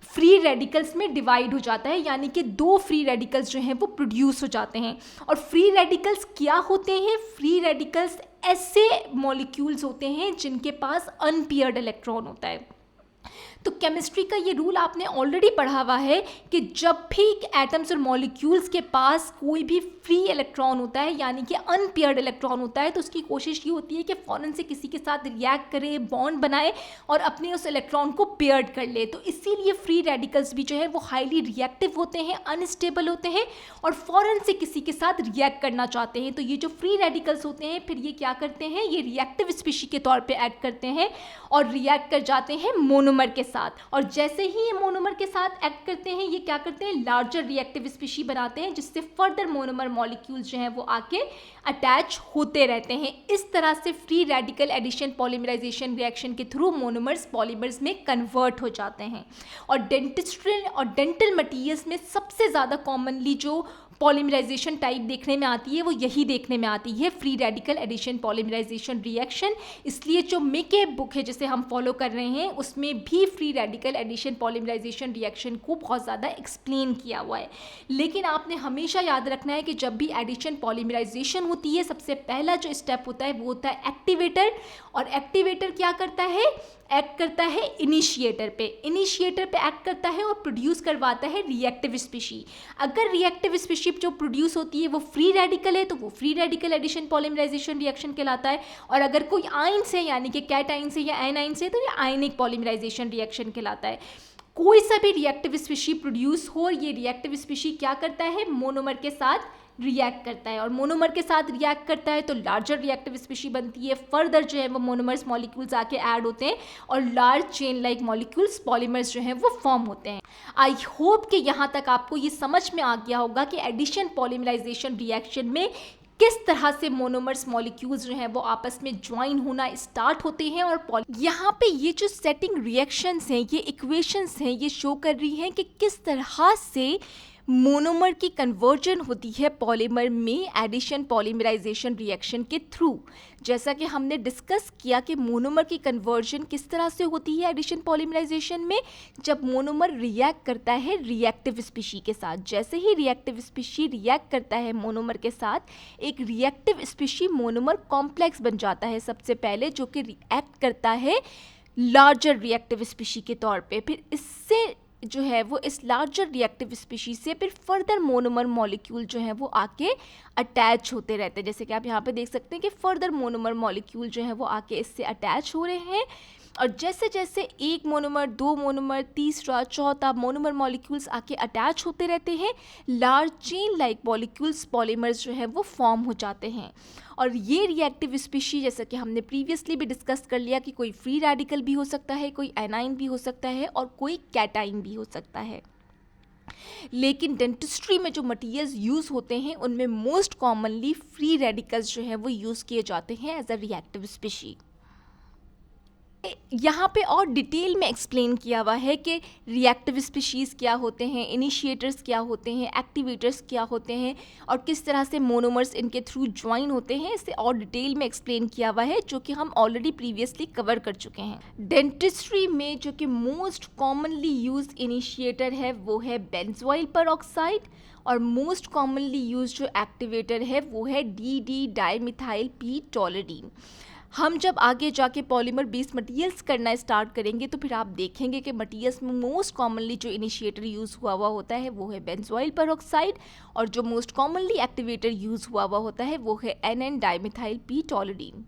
फ्री रेडिकल्स में डिवाइड हो जाता है, यानी कि दो फ्री रेडिकल्स जो हैं वो प्रोड्यूस हो जाते हैं। और फ्री रेडिकल्स क्या होते हैं, फ्री रेडिकल्स ऐसे मॉलिक्यूल्स होते हैं जिनके पास अनपेयर्ड इलेक्ट्रॉन होता है। तो केमिस्ट्री का ये रूल आपने ऑलरेडी पढ़ा हुआ है कि जब भी एटम्स और मॉलिक्यूल्स के पास कोई भी फ्री इलेक्ट्रॉन होता है यानी कि अनपेयर्ड इलेक्ट्रॉन होता है तो उसकी कोशिश ये होती है कि फ़ौरन से किसी के साथ रिएक्ट करे, बॉन्ड बनाए और अपने उस इलेक्ट्रॉन को पेयर्ड कर ले। तो इसीलिए फ्री रेडिकल्स भी जो है वो हाईली रिएक्टिव होते हैं, अनस्टेबल होते हैं और फ़ौरन से किसी के साथ रिएक्ट करना चाहते हैं। तो ये जो फ्री रेडिकल्स होते हैं फिर ये क्या करते हैं, ये रिएक्टिव स्पीशी के तौर पर एक्ट करते हैं और रिएक्ट कर जाते हैं मोनोमर के साथ, और जैसे ही ये मोनोमर के साथ एक्ट करते हैं ये क्या करते हैं, लार्जर रिएक्टिव स्पीशी बनाते हैं जिससे फर्दर मोनोमर मॉलिक्यूल्स जो हैं वो आके अटैच होते रहते हैं। इस तरह से free radical addition polymerization reaction के थ्रू मोनोमर्स पॉलीमर्स में कन्वर्ट हो जाते हैं। और डेंटिस्ट्री और डेंटल मटीरियल्स में सबसे ज़्यादा कॉमनली जो पॉलीमराइजेशन टाइप देखने में आती है वो यही देखने में आती है, free radical addition polymerization reaction. इसलिए जो मेके बुक है जिसे हम फॉलो कर रहे हैं उसमें भी free radical addition polymerization reaction को बहुत ज़्यादा एक्सप्लेन किया हुआ है। लेकिन आपने हमेशा याद रखना है कि जब भी एडिशन पॉलीमराइजेशन होती है सबसे पहला जो स्टेप होता है वो होता है एक्टिवेटर। और एक्टिवेटर क्या करता है, एक्ट करता है इनिशिएटर पे एक्ट करता है और प्रोड्यूस करवाता है रिएक्टिव स्पीशी। अगर रिएक्टिव स्पीशी जो प्रोड्यूस होती है वो फ्री रेडिकल है तो वो free radical addition polymerization reaction कहलाता है। और अगर कोई आयन से यानी कि कैटाइन से या एनाइन से तो ये आयनिक पॉलीमराइजेशन रिएक्शन कहलाता है। कोई सा भी रिएक्टिव स्पीशी प्रोड्यूस हो, ये रिएक्टिव स्पीशी क्या करता है, मोनोमर के साथ रिएक्ट करता है। और मोनोमर के साथ रिएक्ट करता है तो लार्जर रिएक्टिव स्पीशी बनती है। फर्दर जो है वो मोनोमर्स मॉलिक्यूल्स आके ऐड होते हैं और large chain like molecules polymers जो हैं वो फॉर्म होते हैं। आई होप कि यहाँ तक आपको ये समझ में आ गया होगा कि एडिशन पॉलीमराइजेशन रिएक्शन में किस तरह से मोनोमर्स मॉलिक्यूल्स जो हैं वो आपस में ज्वाइन होना स्टार्ट होते हैं। और यहाँ पे ये जो सेटिंग रिएक्शंस हैं, ये इक्वेशंस हैं, ये शो कर रही हैं कि किस तरह से मोनोमर की कन्वर्जन होती है पॉलीमर में एडिशन पॉलीमराइजेशन रिएक्शन के थ्रू। जैसा कि हमने डिस्कस किया कि मोनोमर की कन्वर्जन किस तरह से होती है एडिशन पॉलीमराइजेशन में, जब मोनोमर रिएक्ट करता है रिएक्टिव स्पीशी के साथ। जैसे ही रिएक्टिव स्पीशी रिएक्ट करता है मोनोमर के साथ, एक रिएक्टिव स्पीशी मोनोमर कॉम्प्लेक्स बन जाता है सबसे पहले, जो कि रिएक्ट करता है लार्जर रिएक्टिव स्पीशी के तौर पे। फिर इससे जो है वो इस लार्जर रिएक्टिव स्पीशीज से फिर फर्दर मोनोमर मॉलिक्यूल जो है वो आके अटैच होते रहते हैं। जैसे कि आप यहाँ पे देख सकते हैं कि फर्दर मोनोमर मॉलिक्यूल जो है वो आके इससे अटैच हो रहे हैं। और जैसे जैसे एक मोनोमर, दो मोनोमर, तीसरा, चौथा मोनोमर मॉलिक्यूल्स आके अटैच होते रहते हैं, large chain like molecules polymers जो है वो फॉर्म हो जाते हैं। और ये रिएक्टिव स्पीशी, जैसा कि हमने प्रीवियसली भी डिस्कस कर लिया कि कोई फ्री रेडिकल भी हो सकता है, कोई एनाइन भी हो सकता है और कोई कैटाइन भी हो सकता है। लेकिन डेंटिस्ट्री में जो मटीरियल्स यूज़ होते हैं उनमें मोस्ट कॉमनली फ्री रेडिकल्स जो हैं वो यूज़ किए जाते हैं एज अ रिएक्टिव स्पीशी। यहाँ पे और डिटेल में एक्सप्लेन किया हुआ है कि रिएक्टिव स्पीशीज़ क्या होते हैं, इनिशिएटर्स क्या होते हैं, एक्टिवेटर्स क्या होते हैं और किस तरह से मोनोमर्स इनके थ्रू ज्वाइन होते हैं। इसे और डिटेल में एक्सप्लेन किया हुआ है जो कि हम ऑलरेडी प्रीवियसली कवर कर चुके हैं। डेंटिस्ट्री में जो कि मोस्ट कॉमनली यूज इनिशिएटर है वो है बेंजोइल पेरोक्साइड और मोस्ट कॉमनली यूज जो एक्टिवेटर है वो है DD डाइमिथाइल पी टोलुडीन। हम जब आगे जाके पॉलीमर बेस्ड मटेरियल्स करना स्टार्ट करेंगे तो फिर आप देखेंगे कि मटेरियल्स में मोस्ट कॉमनली जो इनिशिएटर यूज़ हुआ होता है वो है बेंजोइल पेरोक्साइड और जो मोस्ट कॉमनली एक्टिवेटर यूज़ हुआ होता है वो है NN डाइमिथाइल पी टोलुडीन।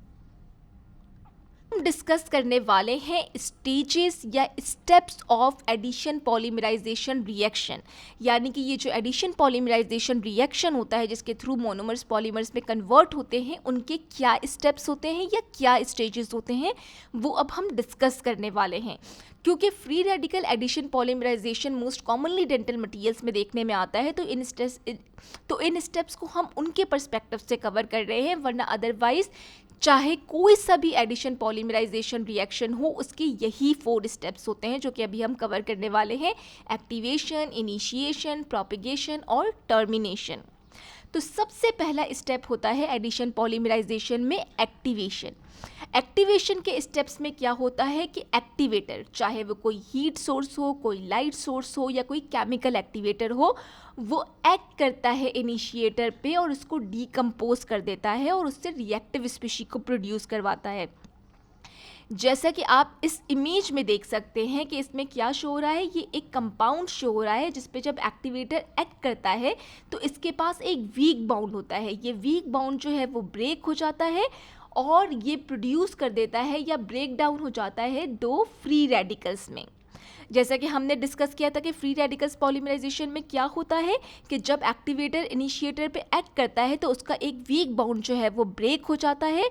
हम डिस्कस करने वाले हैं स्टेजेस या steps of addition polymerization reaction, यानी कि ये जो एडिशन पॉलीमराइजेशन रिएक्शन होता है जिसके थ्रू मोनोमर्स पॉलीमर्स में कन्वर्ट होते हैं, उनके क्या स्टेप्स होते हैं या क्या स्टेजेस होते हैं वो अब हम डिस्कस करने वाले हैं। क्योंकि free radical addition polymerization most commonly dental materials में देखने में आता है तो इन स्टेप्स को हम उनके पर्सपेक्टिव से कवर कर रहे हैं, वरना अदरवाइज चाहे कोई सा भी एडिशन पॉलीमराइजेशन रिएक्शन हो उसके यही 4 स्टेप्स होते हैं जो कि अभी हम कवर करने वाले हैं: एक्टिवेशन, इनिशिएशन, प्रोपेगेशन और टर्मिनेशन। तो सबसे पहला स्टेप होता है एडिशन पॉलीमराइजेशन में एक्टिवेशन। एक्टिवेशन के स्टेप्स में क्या होता है कि एक्टिवेटर, चाहे वो कोई हीट सोर्स हो, कोई लाइट सोर्स हो या कोई केमिकल एक्टिवेटर हो, वो एक्ट करता है इनिशिएटर पे और उसको डीकम्पोज कर देता है और उससे रिएक्टिव स्पीशी को प्रोड्यूस करवाता है। जैसा कि आप इस इमेज में देख सकते हैं कि इसमें क्या शो हो रहा है, ये एक कंपाउंड शो हो रहा है जिस पे जब एक्टिवेटर एक्ट करता है तो इसके पास एक वीक बाउंड होता है। ये वीक बाउंड जो है वो ब्रेक हो जाता है और ये प्रोड्यूस कर देता है या ब्रेक डाउन हो जाता है 2 फ्री रेडिकल्स में। जैसा कि हमने डिस्कस किया था कि फ्री रेडिकल्स पॉलीमराइजेशन में क्या होता है कि जब एक्टिवेटर इनिशिएटर पे एक्ट करता है तो उसका एक वीक बाउंड जो है वो ब्रेक हो जाता है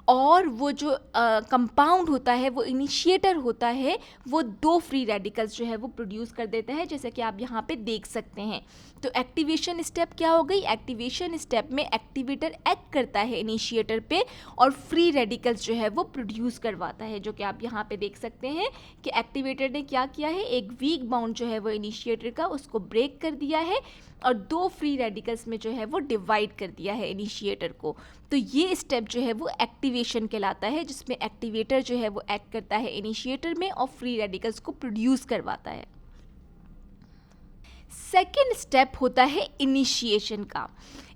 और वो जो कंपाउंड होता है, वो इनिशिएटर होता है, वो 2 फ्री रेडिकल्स जो है वो प्रोड्यूस कर देता है, जैसे कि आप यहाँ पे देख सकते हैं। तो एक्टिवेशन स्टेप क्या हो गई? एक्टिवेशन स्टेप में एक्टिवेटर एक्ट करता है इनिशिएटर पे और फ्री रेडिकल्स जो है वो प्रोड्यूस करवाता है, जो कि आप यहाँ पे देख सकते हैं कि एक्टिवेटर ने क्या किया है, एक वीक बाउंड जो है वो इनिशिएटर का, उसको ब्रेक कर दिया है और 2 फ्री रेडिकल्स में जो है वो डिवाइड कर दिया है इनिशिएटर को। तो ये स्टेप जो है वो एक्टिवेशन कहलाता है, जिसमें एक्टिवेटर जो है वो एक्ट करता है इनिशिएटर में और फ्री रेडिकल्स को प्रोड्यूस करवाता है। सेकेंड स्टेप होता है इनिशिएशन का।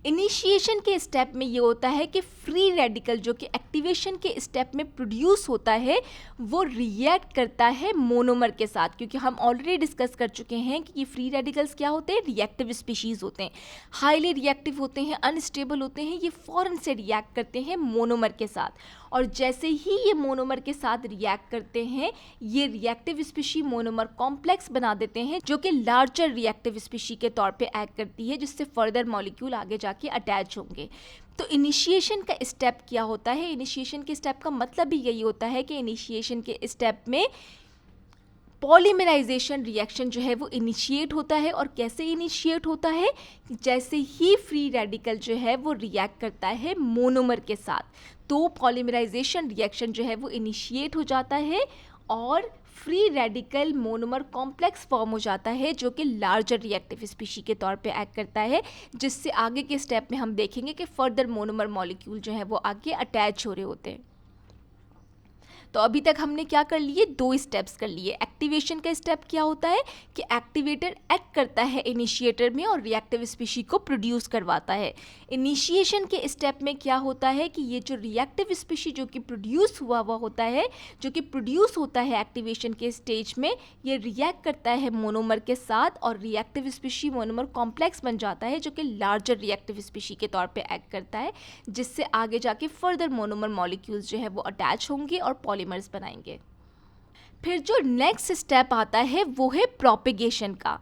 इनिशिएशन के स्टेप में ये होता है कि फ्री रेडिकल जो कि एक्टिवेशन के स्टेप में प्रोड्यूस होता है, वो रिएक्ट करता है मोनोमर के साथ, क्योंकि हम ऑलरेडी डिस्कस कर चुके हैं कि ये फ्री रेडिकल्स क्या होते हैं, रिएक्टिव स्पीशीज़ होते हैं, हाईली रिएक्टिव होते हैं, अनस्टेबल होते हैं, ये फ़ौरन से रिएक्ट करते हैं मोनोमर के साथ। और जैसे ही ये मोनोमर के साथ रिएक्ट करते हैं, ये रिएक्टिव स्पीशी मोनोमर कॉम्प्लेक्स बना देते हैं, जो कि लार्जर रिएक्टिव स्पीशी के तौर पे एक्ट करती है, जिससे फर्दर मॉलिक्यूल आगे जाके अटैच होंगे। तो इनिशिएशन का स्टेप क्या होता है? इनिशिएशन के स्टेप का मतलब भी यही होता है कि इनिशिएशन के स्टेप में पॉलीमराइजेशन रिएक्शन जो है वो इनिशिएट होता है। और कैसे इनिशिएट होता है? जैसे ही फ्री रेडिकल जो है वो रिएक्ट करता है मोनोमर के साथ, तो पॉलीमराइजेशन रिएक्शन जो है वो इनिशिएट हो जाता है और free radical monomer complex form हो जाता है, जो कि लार्जर रिएक्टिव स्पीशी के तौर पे एक्ट करता है, जिससे आगे के स्टेप में हम देखेंगे कि फर्दर मोनोमर मॉलिक्यूल जो है वो आगे अटैच हो रहे होते हैं। तो अभी तक हमने क्या कर लिए? 2 स्टेप्स कर लिए। एक्टिवेशन का स्टेप क्या होता है कि एक्टिवेटर एक्ट करता है इनिशिएटर में और रिएक्टिव स्पीशी को प्रोड्यूस करवाता है। इनिशिएशन के स्टेप में क्या होता है कि ये जो रिएक्टिव स्पीशी जो कि प्रोड्यूस हुआ होता है, जो कि प्रोड्यूस होता है एक्टिवेशन के स्टेज में, ये रिएक्ट करता है मोनोमर के साथ और रिएक्टिव स्पीशी मोनोमर कॉम्प्लेक्स बन जाता है, जो कि लार्जर रिएक्टिव स्पीशी के तौर पे एक्ट करता है, जिससे आगे जाके फर्दर मोनोमर मॉलिक्यूल्स जो है वो अटैच होंगे और पॉलीमर्स बनाएंगे। फिर जो नेक्स्ट स्टेप आता है वो है प्रोपेगेशन का,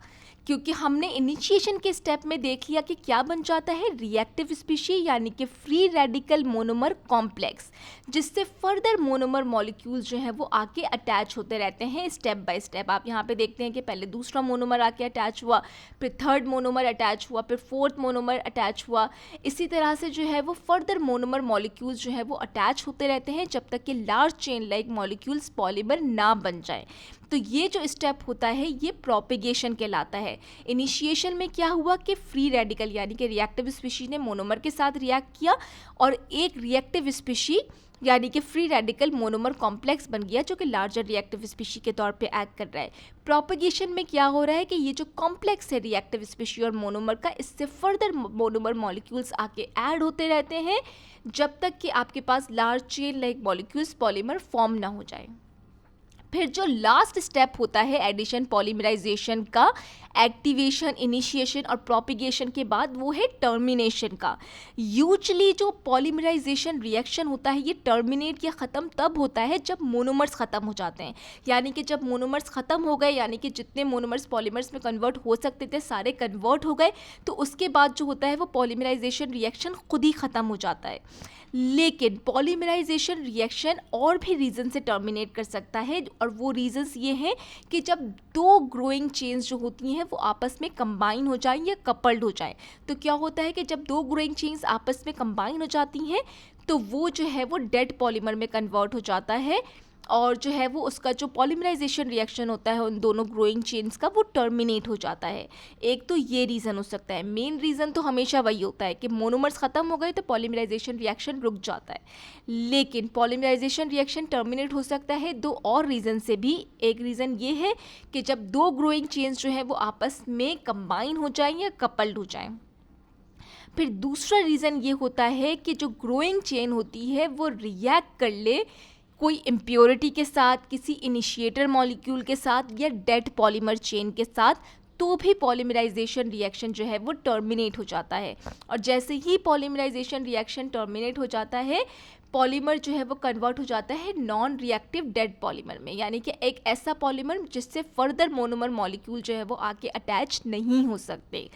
क्योंकि हमने इनिशिएशन के स्टेप में देख लिया कि क्या बन जाता है, रिएक्टिव स्पीशी यानी कि फ्री रेडिकल मोनोमर कॉम्प्लेक्स, जिससे फर्दर मोनोमर मॉलिक्यूल्स जो हैं वो आके अटैच होते रहते हैं स्टेप बाय स्टेप। आप यहाँ पे देखते हैं कि पहले दूसरा मोनोमर आके अटैच हुआ, फिर थर्ड मोनोमर अटैच हुआ, फिर फोर्थ मोनोमर अटैच हुआ। इसी तरह से जो है वो फर्दर मोनोमर मॉलिक्यूल्स जो है वो अटैच होते रहते हैं जब तक कि large chain like molecules polymer ना बन जाए। तो ये जो स्टेप होता है ये प्रोपेगेशन कहलाता है। इनिशिएशन में क्या हुआ कि फ्री रेडिकल यानी कि रिएक्टिव स्पीशी ने मोनोमर के साथ रिएक्ट किया और एक रिएक्टिव स्पीशी यानी कि फ्री रेडिकल मोनोमर कॉम्प्लेक्स बन गया, जो कि लार्जर रिएक्टिव स्पीशी के तौर पे एक्ट कर रहा है। प्रोपेगेशन में क्या हो रहा है कि ये जो कॉम्प्लेक्स है रिएक्टिव स्पीशी और मोनोमर का, इससे फर्दर मोनोमर मॉलिक्यूल्स आके ऐड होते रहते हैं जब तक कि आपके पास large chain like molecules polymer form ना हो जाए। फिर जो लास्ट स्टेप होता है एडिशन पॉलीमराइजेशन का, एक्टिवेशन, इनिशिएशन और प्रोपिगेशन के बाद, वो है टर्मिनेशन का। यूजुअली जो पॉलीमराइजेशन रिएक्शन होता है ये टर्मिनेट या ख़त्म तब होता है जब मोनोमर्स ख़त्म हो जाते हैं, यानी कि जब मोनोमर्स ख़त्म हो गए, यानी कि जितने मोनोमर्स पॉलीमर्स में कन्वर्ट हो सकते थे सारे कन्वर्ट हो गए, तो उसके बाद जो होता है वो पॉलीमराइजेशन रिएक्शन खुद ही ख़त्म हो जाता है। लेकिन पॉलीमराइजेशन रिएक्शन और भी रीज़न से टर्मिनेट कर सकता है, और वो रीजंस ये हैं कि जब 2 ग्रोइंग चेन्स जो होती हैं वो आपस में कंबाइन हो जाएं या कपल्ड हो जाएं। तो क्या होता है कि जब 2 ग्रोइंग चेन्स आपस में कंबाइन हो जाती हैं तो वो जो है वो डेड पॉलीमर में कन्वर्ट हो जाता है, और जो है वो उसका जो पॉलीमराइजेशन रिएक्शन होता है उन दोनों ग्रोइंग चेन्स का, वो टर्मिनेट हो जाता है। एक तो ये रीज़न हो सकता है। मेन रीज़न तो हमेशा वही होता है कि मोनोमर्स ख़त्म हो गए तो पॉलीमराइजेशन रिएक्शन रुक जाता है, लेकिन पॉलीमराइजेशन रिएक्शन टर्मिनेट हो सकता है 2 और रीज़न से भी। एक रीज़न ये है कि जब 2 ग्रोइंग चेन्स जो है वो आपस में कंबाइन हो जाएं या कपल्ड हो जाएं। फिर दूसरा रीज़न ये होता है कि जो ग्रोइंग चेन होती है वो रिएक्ट कर ले कोई इम्प्योरिटी के साथ, किसी इनिशिएटर मॉलिक्यूल के साथ या डेड पॉलीमर चेन के साथ, तो भी पॉलीमराइजेशन रिएक्शन जो है वो टर्मिनेट हो जाता है। और जैसे ही पॉलीमराइजेशन रिएक्शन टर्मिनेट हो जाता है, पॉलीमर जो है वो कन्वर्ट हो जाता है नॉन रिएक्टिव डेड पॉलीमर में, यानी कि एक ऐसा पॉलीमर जिससे फर्दर मोनोमर मॉलिक्यूल जो है वो आके अटैच नहीं हो सकते।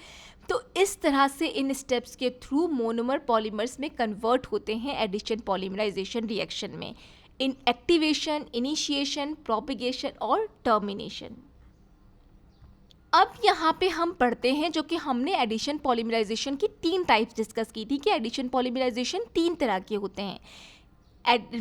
तो इस तरह से इन स्टेप्स के थ्रू मोनोमर पॉलीमर्स में कन्वर्ट होते हैं एडिशन पॉलीमराइजेशन रिएक्शन में, इन एक्टिवेशन, इनिशिएशन, प्रोपिगेशन और टर्मिनेशन। अब यहाँ पे हम पढ़ते हैं जो कि हमने एडिशन पॉलीमराइजेशन की 3 टाइप्स डिस्कस की थी कि एडिशन पॉलीमराइजेशन 3 तरह के होते हैं।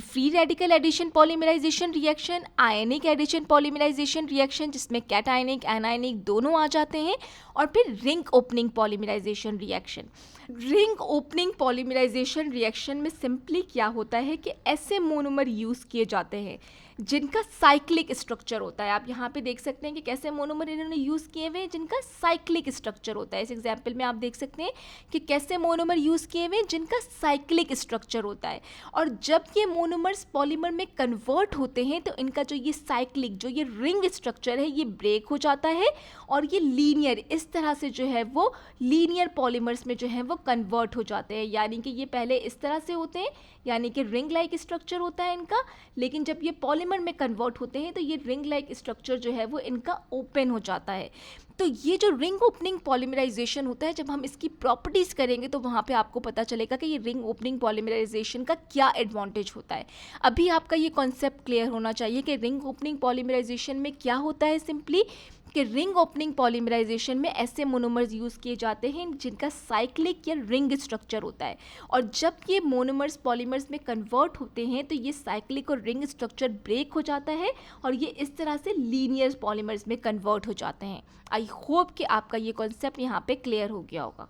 Free radical addition polymerization reaction, ionic addition polymerization reaction जिसमें कैटायनिक एनायनिक दोनों आ जाते हैं, और फिर ring opening polymerization reaction. Ring opening polymerization reaction में सिंपली क्या होता है कि ऐसे मोनोमर यूज़ किए जाते हैं जिनका साइक्लिक स्ट्रक्चर होता है। आप यहाँ पे देख सकते हैं कि कैसे मोनोमर इन्होंने यूज़ किए हुए हैं जिनका साइक्लिक स्ट्रक्चर होता है। इस एग्जाम्पल में आप देख सकते हैं कि कैसे मोनोमर यूज़ किए हुए हैं जिनका साइक्लिक स्ट्रक्चर होता है। और जब ये मोनोमर्स पॉलीमर में कन्वर्ट होते हैं तो इनका जो ये साइक्लिक, जो ये रिंग स्ट्रक्चर है, ये ब्रेक हो जाता है और ये लीनियर, इस तरह से जो है वो लीनियर पॉलीमर्स में जो है वो कन्वर्ट हो जाते हैं। यानी कि ये पहले इस तरह से होते हैं, यानी कि रिंग लाइक स्ट्रक्चर होता है इनका, लेकिन जब ये पॉलीमर में कन्वर्ट होते हैं तो ये रिंग लाइक स्ट्रक्चर जो है वो इनका ओपन हो जाता है। तो ये जो रिंग ओपनिंग पॉलीमराइजेशन होता है, जब हम इसकी प्रॉपर्टीज़ करेंगे तो वहाँ पे आपको पता चलेगा कि ये रिंग ओपनिंग पॉलीमराइजेशन का क्या एडवांटेज होता है। अभी आपका ये कॉन्सेप्ट क्लियर होना चाहिए कि रिंग ओपनिंग पॉलीमराइजेशन में क्या होता है। सिंपली कि रिंग ओपनिंग पॉलीमराइजेशन में ऐसे मोनोमर्स यूज़ किए जाते हैं जिनका साइक्लिक या रिंग स्ट्रक्चर होता है, और जब ये मोनोमर्स पॉलीमर्स में कन्वर्ट होते हैं तो ये साइक्लिक और रिंग स्ट्रक्चर ब्रेक हो जाता है और ये इस तरह से लीनियर पॉलीमर्स में कन्वर्ट हो जाते हैं। आई होप कि आपका ये कॉन्सेप्ट यहाँ पे क्लियर हो गया होगा।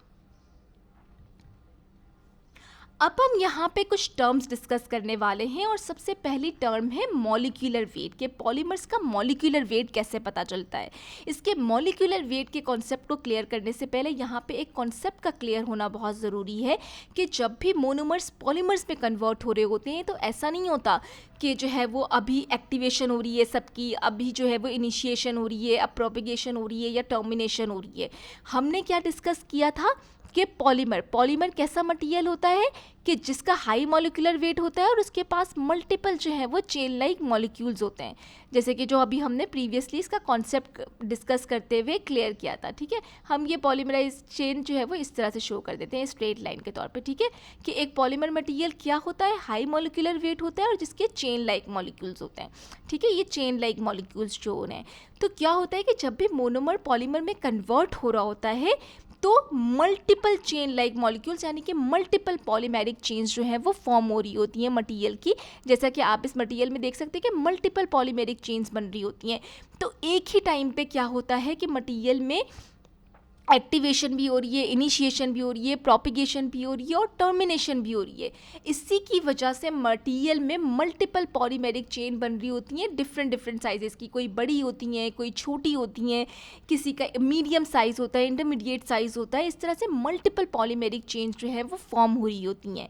अब हम यहाँ पे कुछ टर्म्स डिस्कस करने वाले हैं, और सबसे पहली टर्म है मॉलिक्यूलर वेट के पॉलीमर्स का मॉलिक्यूलर वेट कैसे पता चलता है। इसके मॉलिक्यूलर वेट के कॉन्सेप्ट को क्लियर करने से पहले यहाँ पे एक कॉन्सेप्ट का क्लियर होना बहुत ज़रूरी है कि जब भी मोनोमर्स पॉलीमर्स में कन्वर्ट हो रहे होते हैं तो ऐसा नहीं होता कि जो है वो अभी एक्टिवेशन हो रही है सबकी, अभी जो है वो इनिशिएशन हो रही है, अब प्रोपिगेशन हो रही है या टर्मिनेशन हो रही है। हमने क्या डिस्कस किया था कि पॉलीमर कैसा मटेरियल होता है कि जिसका हाई मॉलिक्यूलर वेट होता है और उसके पास मल्टीपल जो है वो चेन लाइक मॉलिक्यूल्स होते हैं, जैसे कि जो अभी हमने प्रीवियसली इसका कॉन्सेप्ट डिस्कस करते हुए क्लियर किया था। ठीक है, हम ये पॉलीमराइज चेन जो है वो इस तरह से शो कर देते हैं स्ट्रेट लाइन के तौर पे। ठीक है, कि एक पॉलीमर मटेरियल क्या होता है, हाई मॉलिक्यूलर वेट होता है और जिसके चेन लाइक मॉलिक्यूल्स होते हैं। ठीक है, ये चेन लाइक मॉलिक्यूल्स जो हैं, तो क्या होता है कि जब भी मोनोमर पॉलीमर में कन्वर्ट हो रहा होता है तो मल्टीपल चेन लाइक मॉलिक्यूल्स यानी कि मल्टीपल पॉलीमेरिक चेन्स जो है वो फॉर्म हो रही होती हैं मटेरियल की, जैसा कि आप इस मटेरियल में देख सकते हैं कि मल्टीपल पॉलीमेरिक चेन्स बन रही होती हैं। तो एक ही टाइम पे क्या होता है कि मटेरियल में एक्टिवेशन भी हो रही है, इनिशिएशन भी हो रही है, प्रोपिगेशन भी हो रही है और टर्मिनेशन भी हो रही है। इसी की वजह से मटेरियल में मल्टीपल पॉलीमेरिक चेन बन रही होती हैं डिफरेंट साइजेस की, कोई बड़ी होती हैं, कोई छोटी होती हैं, किसी का मीडियम साइज़ होता है, इंटरमीडिएट साइज़ होता है। इस तरह से मल्टीपल पॉलीमेरिक चेन जो है वो फॉर्म हो रही होती हैं।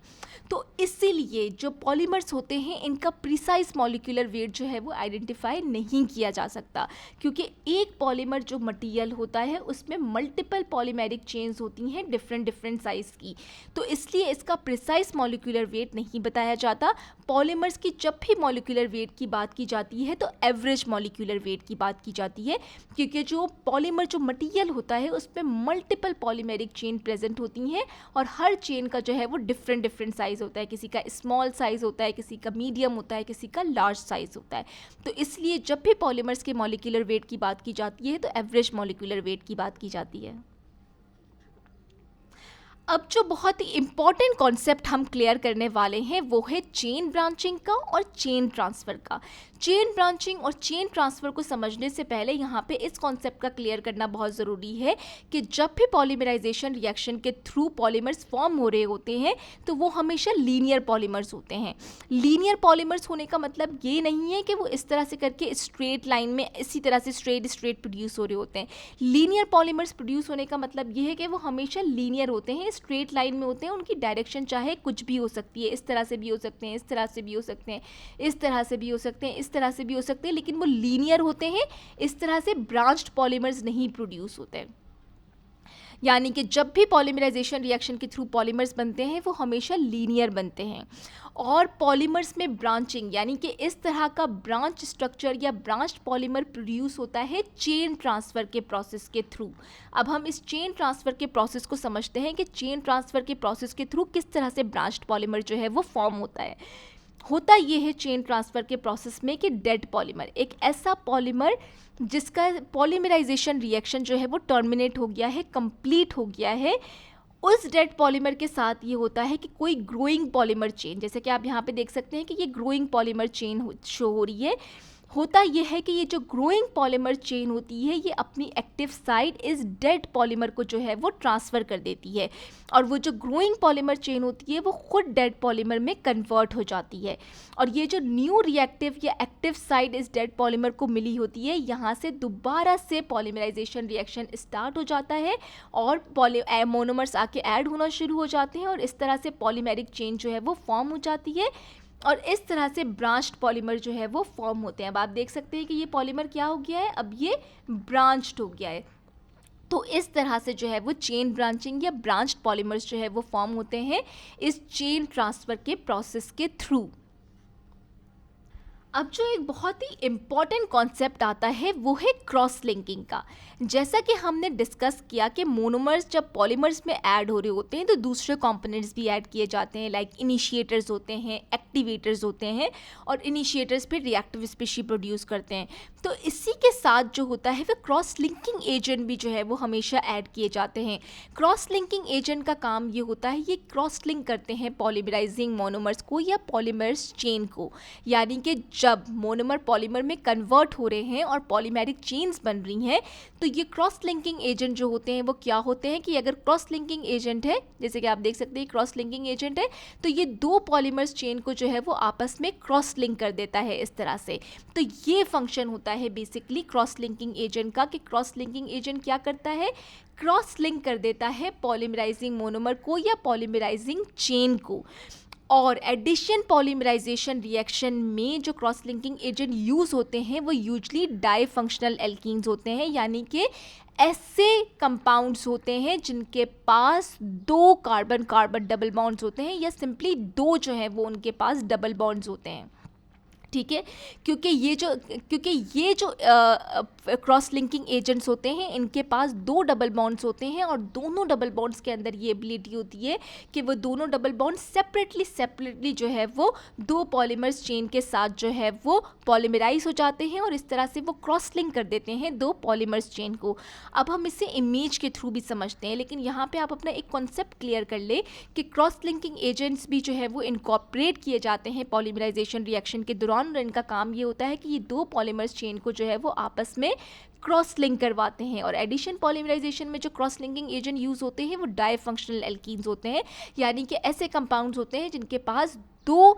तो इसीलिए जो पॉलीमर्स होते हैं इनका प्रिसाइज मॉलिक्यूलर वेट जो है वो आइडेंटिफाई नहीं किया जा सकता, क्योंकि एक पॉलीमर जो मटेरियल होता है उसमें मल्टीपल पॉलीमेरिक चेन्स होती हैं डिफरेंट साइज की, तो इसलिए इसका प्रिसाइज मॉलिक्यूलर वेट नहीं बताया जाता। पॉलीमर्स की जब भी मॉलिक्यूलर वेट की बात की जाती है तो एवरेज मॉलिक्यूलर वेट की बात की जाती है, क्योंकि जो पॉलीमर जो मटेरियल होता है उसमें मल्टीपल पॉलीमेरिक चेन प्रेजेंट होती हैं और हर चेन का जो है वो डिफरेंट साइज होता है, किसी का स्मॉल साइज होता है, किसी का मीडियम होता है, किसी का लार्ज साइज होता है। तो इसलिए जब भी पॉलीमर्स के मॉलिक्यूलर वेट की बात की जाती है तो एवरेज मॉलिक्यूलर वेट की बात की जाती है। अब जो बहुत ही इम्पॉर्टेंट कॉन्सेप्ट हम क्लियर करने वाले हैं वो है चेन ब्रांचिंग का और चेन ट्रांसफ़र का। चेन ब्रांचिंग और चेन ट्रांसफ़र को समझने से पहले यहाँ पे इस कॉन्सेप्ट का क्लियर करना बहुत ज़रूरी है कि जब भी पॉलीमराइजेशन रिएक्शन के थ्रू पॉलीमर्स फॉर्म हो रहे होते हैं तो वो हमेशा लीनियर पॉलीमर्स होते हैं। लीनियर पॉलीमर्स होने का मतलब ये नहीं है कि वो इस तरह से करके स्ट्रेट लाइन में इसी तरह से स्ट्रेट प्रोड्यूस हो रहे होते हैं। लीनियर पॉलीमर्स प्रोड्यूस होने का मतलब ये है कि वो हमेशा लीनियर होते हैं, स्ट्रेट लाइन में होते हैं। उनकी डायरेक्शन चाहे कुछ भी हो सकती है, इस तरह से भी हो सकते हैं, इस तरह से भी हो सकते हैं, इस तरह से भी हो सकते हैं, इस तरह से भी हो सकते हैं, लेकिन वो लीनियर होते हैं। इस तरह से ब्रांच्ड पॉलीमर्स नहीं प्रोड्यूस होते हैं। यानी कि जब भी पॉलीमराइजेशन रिएक्शन के थ्रू पॉलीमर्स बनते हैं वो हमेशा लीनियर बनते हैं। और पॉलीमर्स में ब्रांचिंग यानी कि इस तरह का ब्रांच स्ट्रक्चर या ब्रांच्ड पॉलीमर प्रोड्यूस होता है चेन ट्रांसफ़र के प्रोसेस के थ्रू। अब हम इस चेन ट्रांसफ़र के प्रोसेस को समझते हैं कि चेन ट्रांसफ़र के प्रोसेस के थ्रू किस तरह से ब्रांच्ड पॉलीमर जो है वो फॉर्म होता है। होता ये है चेन ट्रांसफ़र के प्रोसेस में कि डेड पॉलीमर, एक ऐसा पॉलीमर जिसका पॉलीमराइजेशन रिएक्शन जो है वो टर्मिनेट हो गया है, कंप्लीट हो गया है, उस डेड पॉलीमर के साथ ये होता है कि कोई ग्रोइंग पॉलीमर चेन, जैसे कि आप यहाँ पे देख सकते हैं कि ये ग्रोइंग पॉलीमर चेन शो हो रही है। होता ये है कि ये जो ग्रोइंग पॉलीमर चेन होती है ये अपनी एक्टिव साइड इस डेड पॉलीमर को जो है वो ट्रांसफ़र कर देती है, और वो जो ग्रोइंग पॉलीमर चेन होती है वो खुद डेड पॉलीमर में कन्वर्ट हो जाती है। और ये जो न्यू रिएक्टिव या एक्टिव साइड इस डेड पॉलीमर को मिली होती है, यहाँ से दोबारा से पॉलीमराइजेशन रिएक्शन स्टार्ट हो जाता है और मोनोमर्स आके ऐड होना शुरू हो जाते हैं, और इस तरह से पॉलीमेरिक चेन जो है वो फॉर्म हो जाती है, और इस तरह से ब्रांच्ड पॉलीमर जो है वो फॉर्म होते हैं। अब आप देख सकते हैं कि ये पॉलीमर क्या हो गया है, अब ये ब्रांच्ड हो गया है। तो इस तरह से जो है वो चेन ब्रांचिंग या ब्रांच्ड पॉलीमर्स जो है वो फॉर्म होते हैं इस चेन ट्रांसफ़र के प्रोसेस के थ्रू। अब जो एक बहुत ही इम्पॉर्टेंट कॉन्सेप्ट आता है वो है क्रॉस लिंकिंग का। जैसा कि हमने डिस्कस किया कि मोनोमर्स जब पॉलीमर्स में ऐड हो रहे होते हैं तो दूसरे कंपोनेंट्स भी ऐड किए जाते हैं, लाइक इनिशिएटर्स होते हैं, एक्टिवेटर्स होते हैं, और इनिशिएटर्स फिर रिएक्टिव स्पीशी प्रोड्यूस करते हैं। तो इसी के साथ जो होता है वो क्रॉस लिंकिंग एजेंट भी जो है वो हमेशा ऐड किए जाते हैं। क्रॉस लिंकिंग एजेंट का काम ये होता है, ये क्रॉस लिंक करते हैं पॉलीमराइजिंग मोनोमर्स को या पॉलीमर्स चेन को। यानी कि जब मोनोमर पॉलीमर में कन्वर्ट हो रहे हैं और पॉलीमेरिक चेन्स बन रही हैं, तो ये क्रॉस लिंकिंग एजेंट जो होते हैं वो क्या होते हैं कि अगर क्रॉस लिंकिंग एजेंट है, जैसे कि आप देख सकते हैं क्रॉस लिंकिंग एजेंट है, तो ये दो पॉलीमर्स चेन को जो है वो आपस में क्रॉस लिंक कर देता है इस तरह से। तो ये फंक्शन होता है बेसिकली क्रॉस लिंकिंग एजेंट का, कि क्रॉस लिंकिंग एजेंट क्या करता है, क्रॉस लिंक कर देता है पॉलीमराइजिंग मोनोमर को या पॉलीमराइजिंग चेन को। और एडिशन पॉलीमराइजेशन रिएक्शन में जो क्रॉस लिंकिंग एजेंट यूज़ होते हैं वो यूजली डाई फंक्शनल एल्कीन्स होते हैं, यानी कि ऐसे कंपाउंड्स होते हैं जिनके पास दो कार्बन कार्बन डबल बॉन्ड्स होते हैं, या सिंपली दो जो है वो उनके पास डबल बॉन्ड्स होते हैं। ठीक है, क्योंकि ये जो क्रॉस लिंकिंग एजेंट्स होते हैं इनके पास दो डबल बॉन्ड्स होते हैं, और दोनों डबल बॉन्ड्स के अंदर ये एबिलिटी होती है कि वो दोनों डबल बॉन्ड सेपरेटली जो है वो दो पॉलीमर्स चेन के साथ जो है वो पॉलीमराइज हो जाते हैं, और इस तरह से वो क्रॉस लिंक कर देते हैं दो पॉलीमर्स चेन को। अब हम इसे इमेज के थ्रू भी समझते हैं, लेकिन यहाँ पे आप अपना एक कॉन्सेप्ट क्लियर कर ले कि क्रॉस लिंकिंग एजेंट्स भी जो है वो इनकॉर्पोरेट किए जाते हैं पॉलीमराइजेशन रिएक्शन के दौरान, और इनका काम ये होता है कि ये दो पॉलीमर्स चेन को जो है वो आपस में क्रॉस लिंक करवाते हैं। और एडिशन पॉलीमराइजेशन में जो क्रॉस लिंकिंग एजेंट यूज़ होते हैं वो डाई फंक्शनल एल्कीन्स होते हैं, यानी कि ऐसे कंपाउंड्स होते हैं जिनके पास दो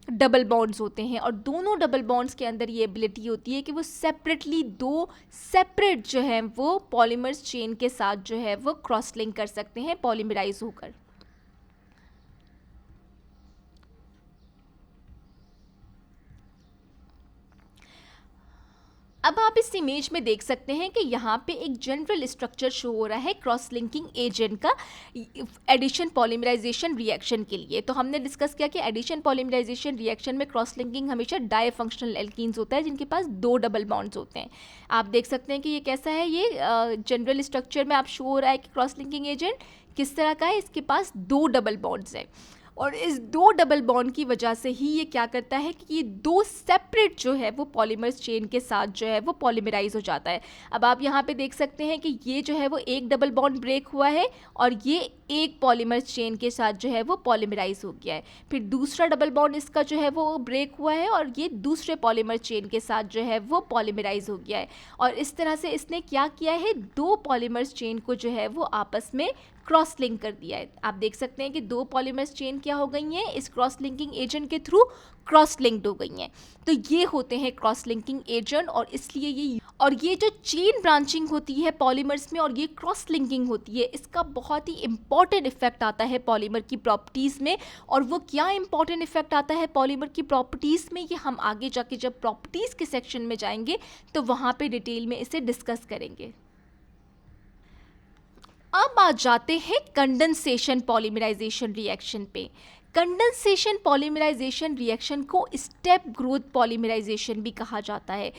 डबल बॉन्ड्स होते हैं, और दोनों डबल बॉन्ड्स के अंदर ये एबिलिटी होती है कि वो सेपरेटली दो सेपरेट जो है वो पॉलीमर्स चेन के साथ जो है वो क्रॉस लिंक कर सकते हैं पॉलीमराइज होकर। अब आप इस इमेज में देख सकते हैं कि यहाँ पे एक जनरल स्ट्रक्चर शो हो रहा है क्रॉस लिंकिंग एजेंट का एडिशन पॉलीमराइजेशन रिएक्शन के लिए। तो हमने डिस्कस किया कि एडिशन पॉलीमराइजेशन रिएक्शन में क्रॉस लिंकिंग हमेशा डाई फंक्शनल एल्कीन्स होता है जिनके पास दो डबल बॉन्ड्स होते हैं। आप देख सकते हैं कि ये कैसा है, ये जनरल स्ट्रक्चर में आप शो हो रहा है कि क्रॉस लिंकिंग एजेंट किस तरह का है, इसके पास दो डबल बॉन्ड्स हैं, और इस दो डबल बॉन्ड की वजह से ही ये क्या करता है कि ये दो सेपरेट जो है वो पॉलीमर्स चेन के साथ जो है वो पॉलीमराइज हो जाता है। अब आप यहाँ पे देख सकते हैं कि ये जो है वो एक डबल बॉन्ड ब्रेक हुआ है, और ये एक पॉलीमर्स चेन के साथ जो है वो पॉलीमराइज हो गया है। फिर दूसरा डबल बॉन्ड इसका जो है वो ब्रेक हुआ है, और ये दूसरे पॉलीमर चेन के साथ जो है वो पॉलीमराइज हो गया है। और इस तरह से इसने क्या किया है, दो पॉलीमर्स चेन को जो है वो आपस में क्रॉस लिंक कर दिया है। आप देख सकते हैं कि दो पॉलीमर्स चेन क्या हो गई हैं, इस क्रॉस लिंकिंग एजेंट के थ्रू क्रॉस लिंक्ड हो गई हैं। तो ये होते हैं क्रॉस लिंकिंग एजेंट, और इसलिए ये जो चेन ब्रांचिंग होती है पॉलीमर्स में और ये क्रॉस लिंकिंग होती है, इसका बहुत ही इंपॉर्टेंट इफेक्ट आता है पॉलीमर की प्रॉपर्टीज़ में। और वो क्या इंपॉर्टेंट इफेक्ट आता है पॉलीमर की प्रॉपर्टीज़ में, ये हम आगे जाके जब प्रॉपर्टीज़ के सेक्शन में जाएंगे तो वहाँ पे डिटेल में इसे डिस्कस करेंगे। अब आ जाते हैं कंडेंसेशन पॉलीमराइजेशन रिएक्शन पे। कंडेंसेशन पॉलीमराइजेशन रिएक्शन को स्टेप ग्रोथ पॉलीमराइजेशन भी कहा जाता है।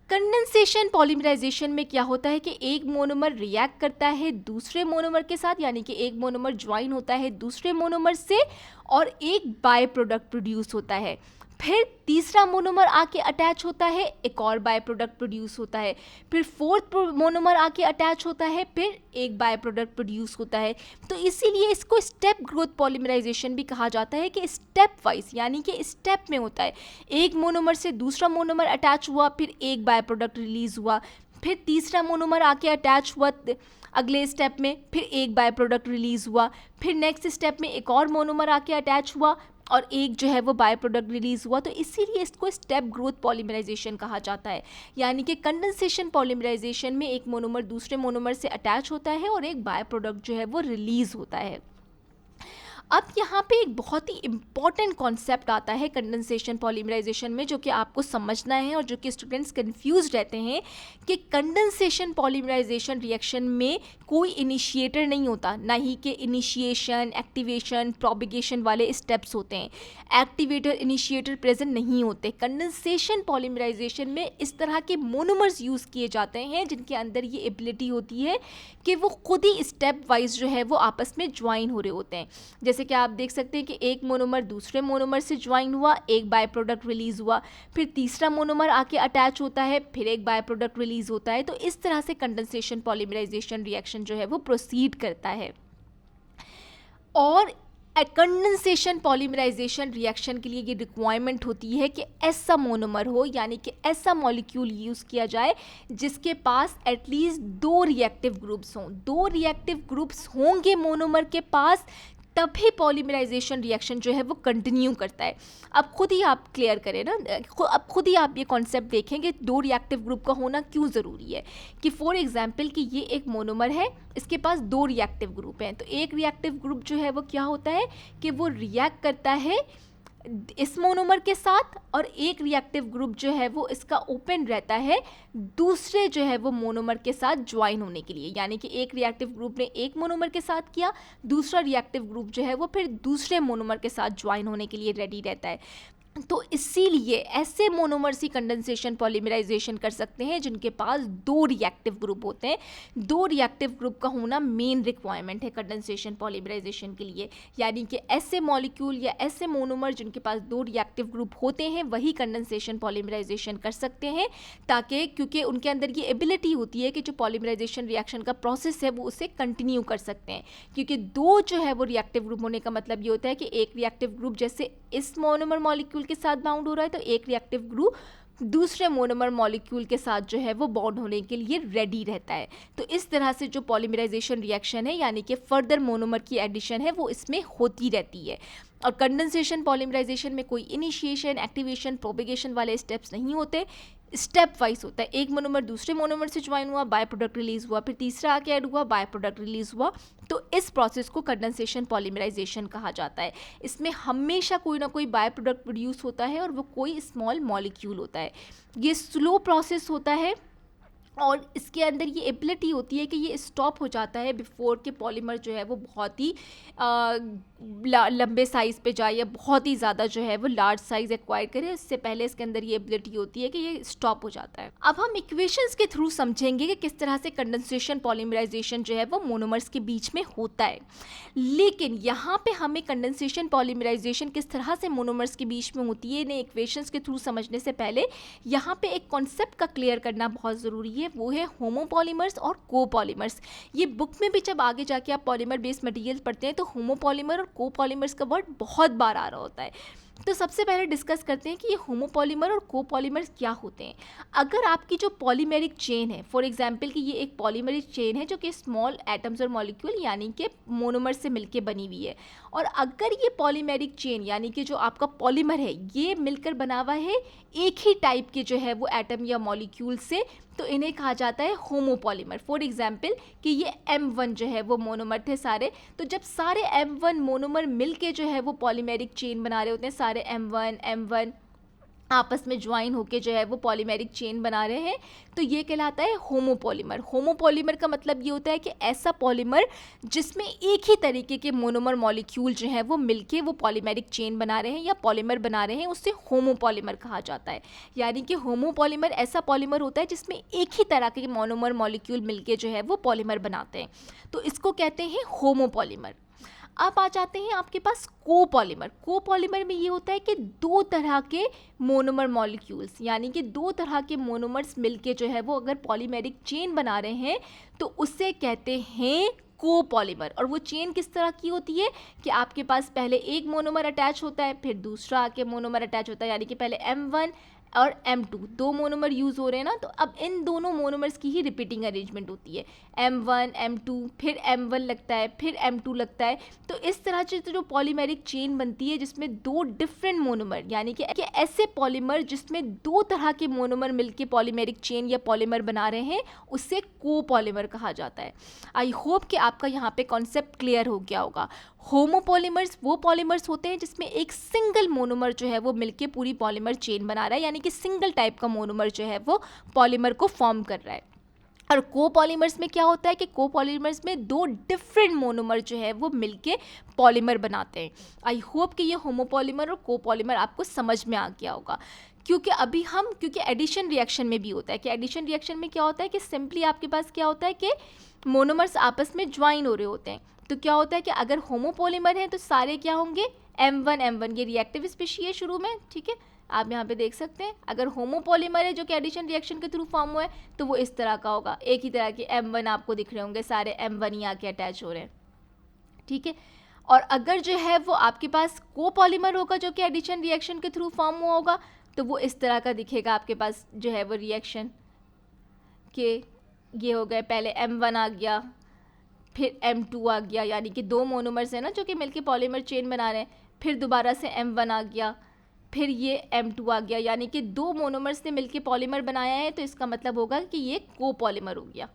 कंडेंसेशन पॉलीमराइजेशन में क्या होता है कि एक मोनोमर रिएक्ट करता है दूसरे मोनोमर के साथ, यानी कि एक मोनोमर ज्वाइन होता है दूसरे मोनोमर से और एक बाय प्रोडक्ट प्रोड्यूस होता है। फिर तीसरा मोनोमर आके अटैच होता है, एक और बाय प्रोडक्ट प्रोड्यूस होता है। फिर फोर्थ मोनोमर आके अटैच होता है, फिर एक बाय प्रोडक्ट प्रोड्यूस होता है। तो इसीलिए इसको स्टेप ग्रोथ पॉलीमराइजेशन भी कहा जाता है कि स्टेप वाइज, यानी कि स्टेप में होता है। एक मोनोमर से दूसरा मोनोमर अटैच हुआ, फिर एक बाय प्रोडक्ट रिलीज हुआ, फिर तीसरा मोनोमर आके अटैच हुआ अगले स्टेप में, फिर एक बाय प्रोडक्ट रिलीज हुआ, फिर नेक्स्ट स्टेप में एक और मोनोमर आके अटैच हुआ और एक जो है वो बाय प्रोडक्ट रिलीज हुआ। तो इसीलिए इसको स्टेप ग्रोथ पॉलीमराइजेशन कहा जाता है। यानी कि कंडेंसेशन पॉलीमराइजेशन में एक मोनोमर दूसरे मोनोमर से अटैच होता है और एक बाय प्रोडक्ट जो है वो रिलीज होता है। अब यहाँ पे एक बहुत ही इम्पॉर्टेंट कॉन्सेप्ट आता है कंडेंसेशन पॉलीमराइजेशन में, जो कि आपको समझना है और जो कि स्टूडेंट्स कंफ्यूज रहते हैं कि कंडेंसेशन पॉलीमराइजेशन रिएक्शन में कोई इनिशिएटर नहीं होता, ना ही कि इनिशिएशन, एक्टिवेशन, प्रोपिगेशन वाले स्टेप्स होते हैं। एक्टिवेटर, इनिशिएटर प्रेजेंट नहीं होते। कंडेंसेशन पॉलीमराइजेशन में इस तरह के मोनोमर्स यूज़ किए जाते हैं जिनके अंदर ये एबिलिटी होती है कि वो खुद ही स्टेप वाइज जो है वो आपस में ज्वाइन हो रहे होते हैं। जैसे कि आप देख सकते हैं कि एक मोनोमर दूसरे मोनोमर से ज्वाइन हुआ, एक बाय प्रोडक्ट रिलीज हुआ, फिर तीसरा मोनोमर आके अटैच होता है, फिर एक बाय प्रोडक्ट रिलीज होता है। तो इस तरह से कंडेंसेशन पॉलीमराइजेशन रिएक्शन जो है वो प्रोसीड करता है। और कंडेंसेशन पॉलीमराइजेशन रिएक्शन के लिए ये रिक्वायरमेंट होती है कि ऐसा मोनोमर हो, यानी कि ऐसा मॉलिक्यूल यूज़ किया जाए जिसके पास एटलीस्ट 2 रिएक्टिव ग्रुप्स हों। 2 रिएक्टिव ग्रुप्स होंगे मोनोमर के पास, तभी पॉलीमराइजेशन रिएक्शन जो है वो कंटिन्यू करता है। अब खुद ही आप क्लियर करें ना, अब खुद ही आप ये कॉन्सेप्ट देखेंगे 2 रिएक्टिव ग्रुप का होना क्यों ज़रूरी है। कि फॉर एग्जांपल कि ये एक मोनोमर है, इसके पास 2 रिएक्टिव ग्रुप हैं। तो एक रिएक्टिव ग्रुप जो है वो क्या होता है कि वो रिएक्ट करता है इस मोनोमर के साथ, और एक रिएक्टिव ग्रुप जो है वो इसका ओपन रहता है दूसरे जो है वो मोनोमर के साथ ज्वाइन होने के लिए। यानी कि एक रिएक्टिव ग्रुप ने एक मोनोमर के साथ किया, दूसरा रिएक्टिव ग्रुप जो है वो फिर दूसरे मोनोमर के साथ ज्वाइन होने के लिए रेडी रहता है। तो इसीलिए ऐसे मोनोमर्स ही कंडेंसेशन पॉलीमराइजेशन कर सकते हैं जिनके पास 2 रिएक्टिव ग्रुप होते हैं। 2 रिएक्टिव ग्रुप का होना मेन रिक्वायरमेंट है कंडेंसेशन पॉलीमराइजेशन के लिए। यानी कि ऐसे मॉलिक्यूल या ऐसे मोनोमर जिनके पास 2 रिएक्टिव ग्रुप होते हैं वही कंडेंसेशन पॉलीमराइजेशन कर सकते हैं, ताकि क्योंकि उनके अंदर ये एबिलिटी होती है कि जो पॉलीमराइजेशन रिएक्शन का प्रोसेस है वो उसे कंटिन्यू कर सकते हैं। क्योंकि 2 जो है वो रिएक्टिव ग्रुप होने का मतलब ये होता है कि एक रिएक्टिव ग्रुप जैसे इस मोनोमर मॉलिक्यूल के साथ बाउंड हो रहा है, तो एक रिएक्टिव ग्रुप दूसरे मोनोमर मॉलिक्यूल के साथ जो है वो बॉन्ड होने के लिए रेडी रहता है। तो इस तरह से जो पॉलीमराइजेशन रिएक्शन है, यानी कि फर्दर मोनोमर की एडिशन है, वो इसमें होती रहती है। और कंडेंसेशन पॉलीमराइजेशन में कोई इनिशिएशन, एक्टिवेशन, प्रोपिगेशन वाले स्टेप्स नहीं होते, स्टेप वाइज होता है। एक मोनोमर दूसरे मोनोमर से ज्वाइन हुआ, बाय प्रोडक्ट रिलीज हुआ, फिर तीसरा आके ऐड हुआ, बाय प्रोडक्ट रिलीज हुआ। तो इस प्रोसेस को कंडेंसेशन पॉलीमराइजेशन कहा जाता है। इसमें हमेशा कोई ना कोई बाय प्रोडक्ट प्रोड्यूस होता है और वो कोई स्मॉल मॉलिक्यूल होता है। ये स्लो प्रोसेस होता है और इसके अंदर ये एबिलिटी होती है कि ये स्टॉप हो जाता है बिफोर के पॉलीमर जो है वो बहुत ही लंबे साइज़ पे जाए या बहुत ही ज़्यादा जो है वो लार्ज साइज़ एक्वायर करे। इससे पहले इसके अंदर ये एबिलिटी होती है कि ये स्टॉप हो जाता है। अब हम इक्वेशंस के थ्रू समझेंगे कि किस तरह से कंडेंसेशन पॉलीमराइजेशन जो है वो मोनोमर्स के बीच में होता है। लेकिन यहाँ पे हमें कंडेंसेशन पॉलीमराइजेशन किस तरह से मोनोमर्स के बीच में होती है इन्हें इक्वेशंस के थ्रू समझने से पहले यहाँ पे एक कॉन्सेप्ट का क्लियर करना बहुत ज़रूरी है, वो है होमोपॉलीमर्स और कोपॉलीमर्स। ये बुक में भी जब आगे जाके आप पॉलीमर बेस्ड मटेरियल पढ़ते हैं तो होमोपॉलीमर और कोपॉलीमर्स का वर्ड बहुत बार आ रहा होता है। तो सबसे पहले डिस्कस करते हैं कि ये होमोपॉलीमर और कोपॉलीमर्स क्या होते हैं। अगर आपकी जो पॉलीमेरिक चेन है, फॉर एग्जांपल कि ये एक पॉलीमेरिक चेन है जो कि स्मॉल एटम्स और मॉलिक्यूल यानी कि मोनोमर से मिलके बनी हुई है, और अगर ये पॉलीमेरिक चेन यानी कि जो आपका पॉलीमर है ये मिलकर बना हुआ है एक ही टाइप के जो है वो एटम या मॉलिक्यूल से, तो इन्हें कहा जाता है होमोपॉलीमर। फॉर एग्जांपल कि ये M1 जो है वो मोनोमर थे सारे, तो जब सारे M1 मोनोमर मिलके जो है वो पॉलीमेरिक चेन बना रहे होते हैं, सारे M1 आपस में ज्वाइन होके जो है वो पॉलीमेरिक चेन बना रहे हैं, तो ये कहलाता है होमोपॉलीमर। होमोपॉलीमर का मतलब ये होता है कि ऐसा पॉलीमर जिसमें एक ही तरीके के मोनोमर मॉलिक्यूल जो है वो मिलके वो पॉलीमेरिक चेन बना रहे हैं या पॉलीमर बना रहे हैं, उससे होमोपॉलीमर कहा जाता है। यानी कि होमोपॉलीमर ऐसा पॉलीमर होता है जिसमें एक ही तरह के मोनोमर मॉलिक्यूल मिलके जो है वो पॉलीमर बनाते हैं, तो इसको कहते हैं होमोपॉलीमर। अब आ जाते हैं आपके पास कोपॉलीमर। कोपॉलीमर में ये होता है कि दो तरह के मोनोमर मॉलिक्यूल्स, यानी कि दो तरह के मोनोमर्स मिलके जो है वो अगर पॉलीमेरिक चेन बना रहे हैं तो उससे कहते हैं कोपॉलीमर। और वो चेन किस तरह की होती है कि आपके पास पहले एक मोनोमर अटैच होता है, फिर दूसरा आके मोनोमर अटैच होता है, यानी कि पहले M1 और M2 दो मोनोमर यूज़ हो रहे हैं ना, तो अब इन दोनों मोनोमर्स की ही रिपीटिंग अरेंजमेंट होती है। M1 M2 फिर M1 लगता है, फिर M2 लगता है। तो इस तरह से जो पॉलीमेरिक चेन बनती है जिसमें दो डिफरेंट मोनोमर, यानी कि ऐसे पॉलीमर जिसमें दो तरह के मोनोमर मिलके पॉलीमेरिक चेन या पॉलीमर बना रहे हैं, उससे कोपॉलीमर कहा जाता है। आई होप कि आपका यहाँ पे कॉन्सेप्ट क्लियर हो गया होगा। होमोपॉलीमर्स वो पॉलीमर्स होते हैं जिसमें एक सिंगल मोनोमर जो है वो मिलके पूरी पॉलीमर चेन बना रहा है, यानी कि सिंगल टाइप का मोनोमर जो है वो पॉलीमर को फॉर्म कर रहा है। और कोपॉलीमर्स में क्या होता है कि कोपॉलीमर्स में दो डिफरेंट मोनोमर जो है वो मिलके पॉलीमर बनाते हैं। आई होप कि ये होमोपॉलीमर और कोपॉलीमर आपको समझ में आ गया होगा। क्योंकि एडिशन रिएक्शन में भी होता है कि एडिशन रिएक्शन में क्या होता है कि सिंपली आपके पास क्या होता है कि मोनोमर्स आपस में ज्वाइन हो रहे होते हैं। तो क्या होता है कि अगर होमोपॉलीमर है तो सारे क्या होंगे M1 M1, ये रिएक्टिव स्पीशी है शुरू में, ठीक है, आप यहाँ पे देख सकते हैं। अगर होमोपॉलीमर है जो कि एडिशन रिएक्शन के थ्रू फॉर्म हुआ है तो वो इस तरह का होगा, एक ही तरह के M1 आपको दिख रहे होंगे, सारे M1 ही आके अटैच हो रहे हैं, ठीक है। और अगर जो है वो आपके पास कोपॉलीमर होगा जो कि एडिशन रिएक्शन के थ्रू फॉर्म हुआ होगा, तो वो इस तरह का दिखेगा आपके पास जो है वो रिएक्शन के ये हो गए, पहले M1 आ गया, फिर M2 आ गया, यानी कि दो मोनोमर्स हैं ना जो कि मिलके पॉलीमर चेन बना रहे हैं, फिर दोबारा से M1 आ गया, फिर ये M2 आ गया, यानी कि दो मोनोमर्स ने मिलके पॉलीमर बनाया है, तो इसका मतलब होगा कि ये कोपॉलीमर हो गया।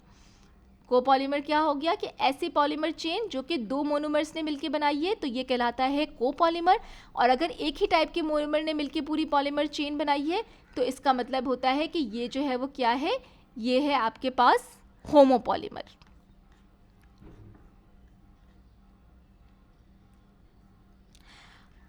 कोपॉलीमर क्या हो गया कि ऐसी पॉलीमर चेन जो कि दो मोनोमर्स ने मिलके बनाई है, तो ये कहलाता है कोपॉलीमर। और अगर एक ही टाइप के मोनोमर ने मिलके पूरी पॉलीमर चेन बनाई है तो इसका मतलब होता है कि ये जो है वो क्या है, ये है आपके पास होमोपॉलीमर।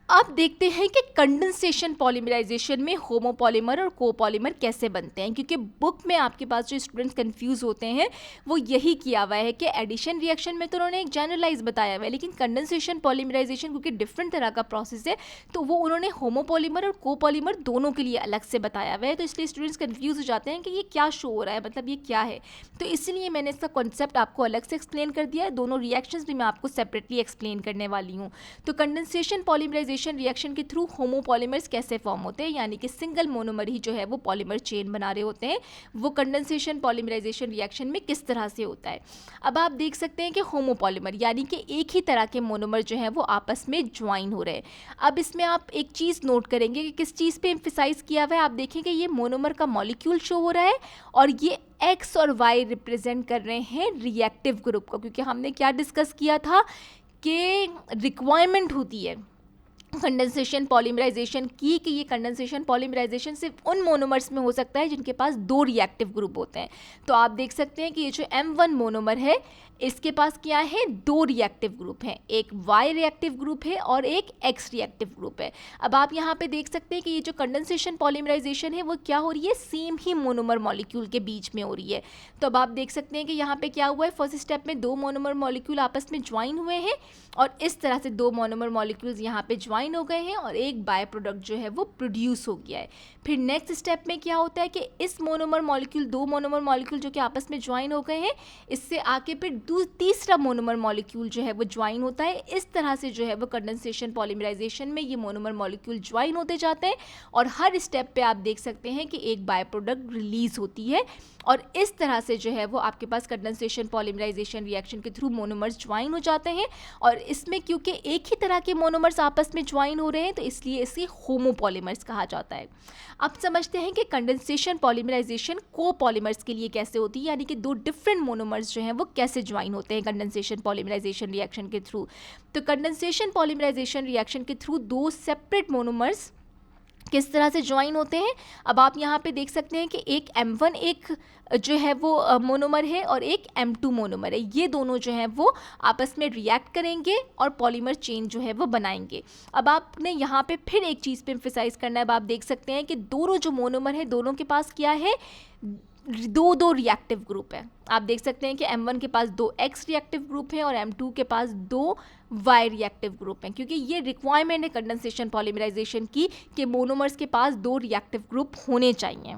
अब देखते हैं कि कंडेंसेशन पॉलीमराइजेशन में होमोपॉलीमर और कोपॉलीमर कैसे बनते हैं, क्योंकि बुक में आपके पास जो स्टूडेंट्स कंफ्यूज होते हैं वो यही किया हुआ है कि एडिशन रिएक्शन में तो उन्होंने एक जनरलाइज बताया हुआ है, लेकिन कंडेंसेशन पॉलीमराइजेशन क्योंकि डिफरेंट तरह का प्रोसेस है तो वो उन्होंने होमोपॉलीमर और कोपॉलीमर दोनों के लिए अलग से बताया हुआ है। तो इसलिए स्टूडेंट्स कन्फ्यूज हो जाते हैं कि ये क्या शो हो रहा है, मतलब ये क्या है। तो इसलिए मैंने इसका कॉन्सेप्ट आपको अलग से एक्सप्लेन कर दिया है, दोनों रिएक्शंस भी मैं आपको सेपरेटली एक्सप्लेन करने वाली हूँ। तो कंडेंसेशन पॉलीमराइजेशन रिएक्शन के थ्रू होमोपॉलीमर्स कैसे फॉर्म होते हैं, यानी कि सिंगल मोनोमर ही जो है वो पॉलीमर चेन बना रहे होते हैं, वो कंडेंसेशन पॉलीमराइजेशन रिएक्शन में किस तरह से होता है। अब आप देख सकते हैं कि होमोपॉलीमर यानी कि एक ही तरह के मोनोमर जो है वो आपस में ज्वाइन हो रहे हैं। अब इसमें आप एक चीज़ नोट करेंगे कि किस चीज़ पे एम्फेसाइज किया हुआ है। आप देखेंगे ये मोनोमर का मॉलिक्यूल शो हो रहा है और ये X और Y रिप्रेजेंट कर रहे हैं रिएक्टिव ग्रुप को, क्योंकि हमने क्या डिस्कस किया था कि रिक्वायरमेंट होती है कंडेंसेशन पॉलीमराइजेशन की कि ये कंडेंसेशन पॉलीमराइजेशन सिर्फ उन मोनोमर्स में हो सकता है जिनके पास दो रिएक्टिव ग्रुप होते हैं। तो आप देख सकते हैं कि ये जो M1 मोनोमर है इसके पास क्या है, दो रिएक्टिव ग्रुप हैं, एक Y रिएक्टिव ग्रुप है और एक X रिएक्टिव ग्रुप है। अब आप यहाँ पे देख सकते हैं कि ये जो कंडेंसेशन पॉलीमराइजेशन है वो क्या हो रही है, सेम ही मोनोमर मॉलिक्यूल के बीच में हो रही है। तो अब आप देख सकते हैं कि यहाँ पे क्या हुआ है, फर्स्ट स्टेप में दो मोनोमर मॉलिक्यूल आपस में ज्वाइन हुए हैं और इस तरह से दो मोनोमर मॉलिक्यूल्स यहाँ पे ज्वाइन हो गए हैं और एक बाय प्रोडक्ट जो है वो प्रोड्यूस हो गया है। फिर नेक्स्ट स्टेप में क्या होता है कि इस मोनोमर मॉलिक्यूल, दो मोनोमर मॉलिक्यूल जो कि आपस में ज्वाइन हो गए हैं, इससे आके फिर तीसरा मोनोमर मॉलिक्यूल जो है वो ज्वाइन होता है। इस तरह से जो है वो कंडेंसेशन पॉलीमराइजेशन में ये मोनोमर मॉलिक्यूल ज्वाइन होते जाते हैं और हर स्टेप पे आप देख सकते हैं कि एक बाय प्रोडक्ट रिलीज होती है और इस तरह से जो है वो आपके पास कंडेंसेशन पॉलीमराइजेशन रिएक्शन के थ्रू मोनोमर्स ज्वाइन हो जाते हैं। और इसमें क्योंकि एक ही तरह के मोनोमर्स आपस में ज्वाइन हो रहे हैं तो इसलिए इसे होमोपॉलीमर्स कहा जाता है। अब समझते हैं कि कंडेंसेशन पॉलीमराइजेशन कोपॉलीमर्स के लिए कैसे होती है, यानी कि दो डिफरेंट मोनोमर्स जो हैं वो कैसे ज्वाइन होते हैं कंडेंसेशन पॉलीमराइजेशन रिएक्शन के थ्रू। तो कंडेंसेशन पॉलीमराइजेशन रिएक्शन के थ्रू दो सेपरेट मोनोमर्स किस तरह से ज्वाइन होते हैं। अब आप यहाँ पे देख सकते हैं कि एक M1 एक जो है वो मोनोमर है और एक M2 मोनोमर है। ये दोनों जो हैं वो आपस में रिएक्ट करेंगे और पॉलीमर चेन जो है वो बनाएंगे। अब आपने यहाँ पे फिर एक चीज़ पे एम्फेसाइज करना है। अब आप देख सकते हैं कि दोनों जो मोनोमर है दोनों के पास क्या है, दो रिएक्टिव ग्रुप है। आप देख सकते हैं कि M1 के पास 2 X रिएक्टिव ग्रुप है और M2 के पास 2 Y रिएक्टिव ग्रुप हैं, क्योंकि ये रिक्वायरमेंट है कंडेंसेशन पॉलीमराइजेशन की कि मोनोमर्स के पास 2 रिएक्टिव ग्रुप होने चाहिए।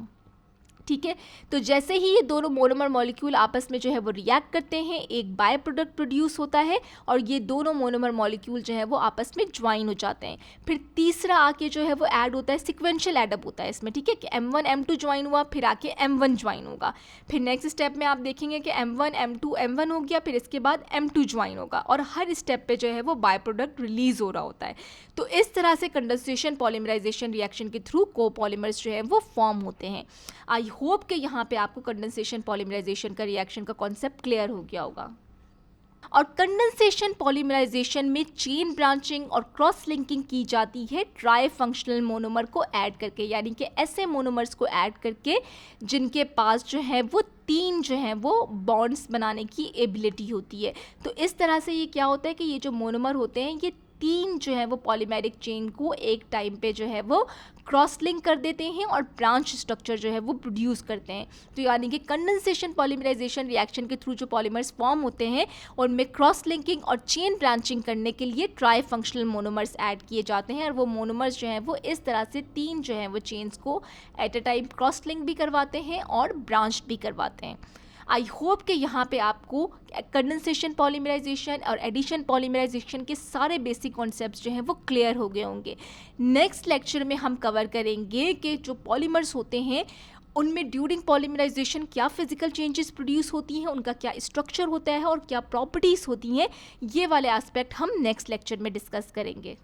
ठीक है, तो जैसे ही ये दोनों मोनोमर मॉलिक्यूल आपस में जो है वो रिएक्ट करते हैं, एक बाय प्रोडक्ट प्रोड्यूस होता है और ये दोनों मोनोमर मॉलिक्यूल जो है वो आपस में ज्वाइन हो जाते हैं। फिर तीसरा आके जो है वो ऐड होता है, सिक्वेंशियल एडअप होता है इसमें। ठीक है, कि M1 M2 ज्वाइन हुआ, फिर आके M1 ज्वाइन होगा। फिर नेक्स्ट स्टेप में आप देखेंगे कि M1 M2 M1 हो गया, फिर इसके बाद M2 ज्वाइन होगा और हर स्टेप पे जो है वो बाय प्रोडक्ट रिलीज हो रहा होता है। तो इस तरह से कंडेंसेशन पॉलीमराइजेशन रिएक्शन के थ्रू कोपॉलीमर्स जो है वो फॉर्म होते हैं। आई होप कि यहाँ पे आपको कंडेंसेशन पॉलीमराइजेशन का रिएक्शन का कॉन्सेप्ट क्लियर हो गया होगा। और कंडेंसेशन पॉलीमराइजेशन में चेन ब्रांचिंग और क्रॉस लिंकिंग की जाती है ट्राई फंक्शनल मोनोमर को ऐड करके, यानी कि ऐसे मोनोमर्स को ऐड करके जिनके पास जो है वो 3 जो है वो बॉन्ड्स बनाने की एबिलिटी होती है। तो इस तरह से ये क्या होता है कि ये जो मोनोमर होते हैं ये 3 जो है वो पॉलीमेरिक चेन को एक टाइम पे जो है वो क्रॉस लिंक कर देते हैं और ब्रांच स्ट्रक्चर जो है वो प्रोड्यूस करते हैं। तो यानी कि कंडेंसेशन पॉलीमराइजेशन रिएक्शन के थ्रू जो पॉलीमर्स फॉर्म होते हैं उनमें क्रॉस लिंकिंग और चेन ब्रांचिंग करने के लिए ट्राई फंक्शनल मोनोमर्स ऐड किए जाते हैं और वो मोनोमर्स जो हैं वो इस तरह से 3 जो हैं वो चेन्स को at a time cross link भी करवाते हैं और ब्रांच भी करवाते हैं। आई होप कि यहाँ पे आपको कंडेंसेशन पॉलीमराइजेशन और एडिशन पॉलीमराइजेशन के सारे बेसिक कॉन्सेप्ट्स जो हैं वो क्लियर हो गए होंगे। नेक्स्ट लेक्चर में हम कवर करेंगे कि जो पॉलीमर्स होते हैं उनमें ड्यूरिंग पॉलीमराइजेशन क्या फिजिकल चेंजेस प्रोड्यूस होती हैं, उनका क्या स्ट्रक्चर होता है और क्या प्रॉपर्टीज़ होती हैं। ये वाले एस्पेक्ट हम नेक्स्ट लेक्चर में डिस्कस करेंगे।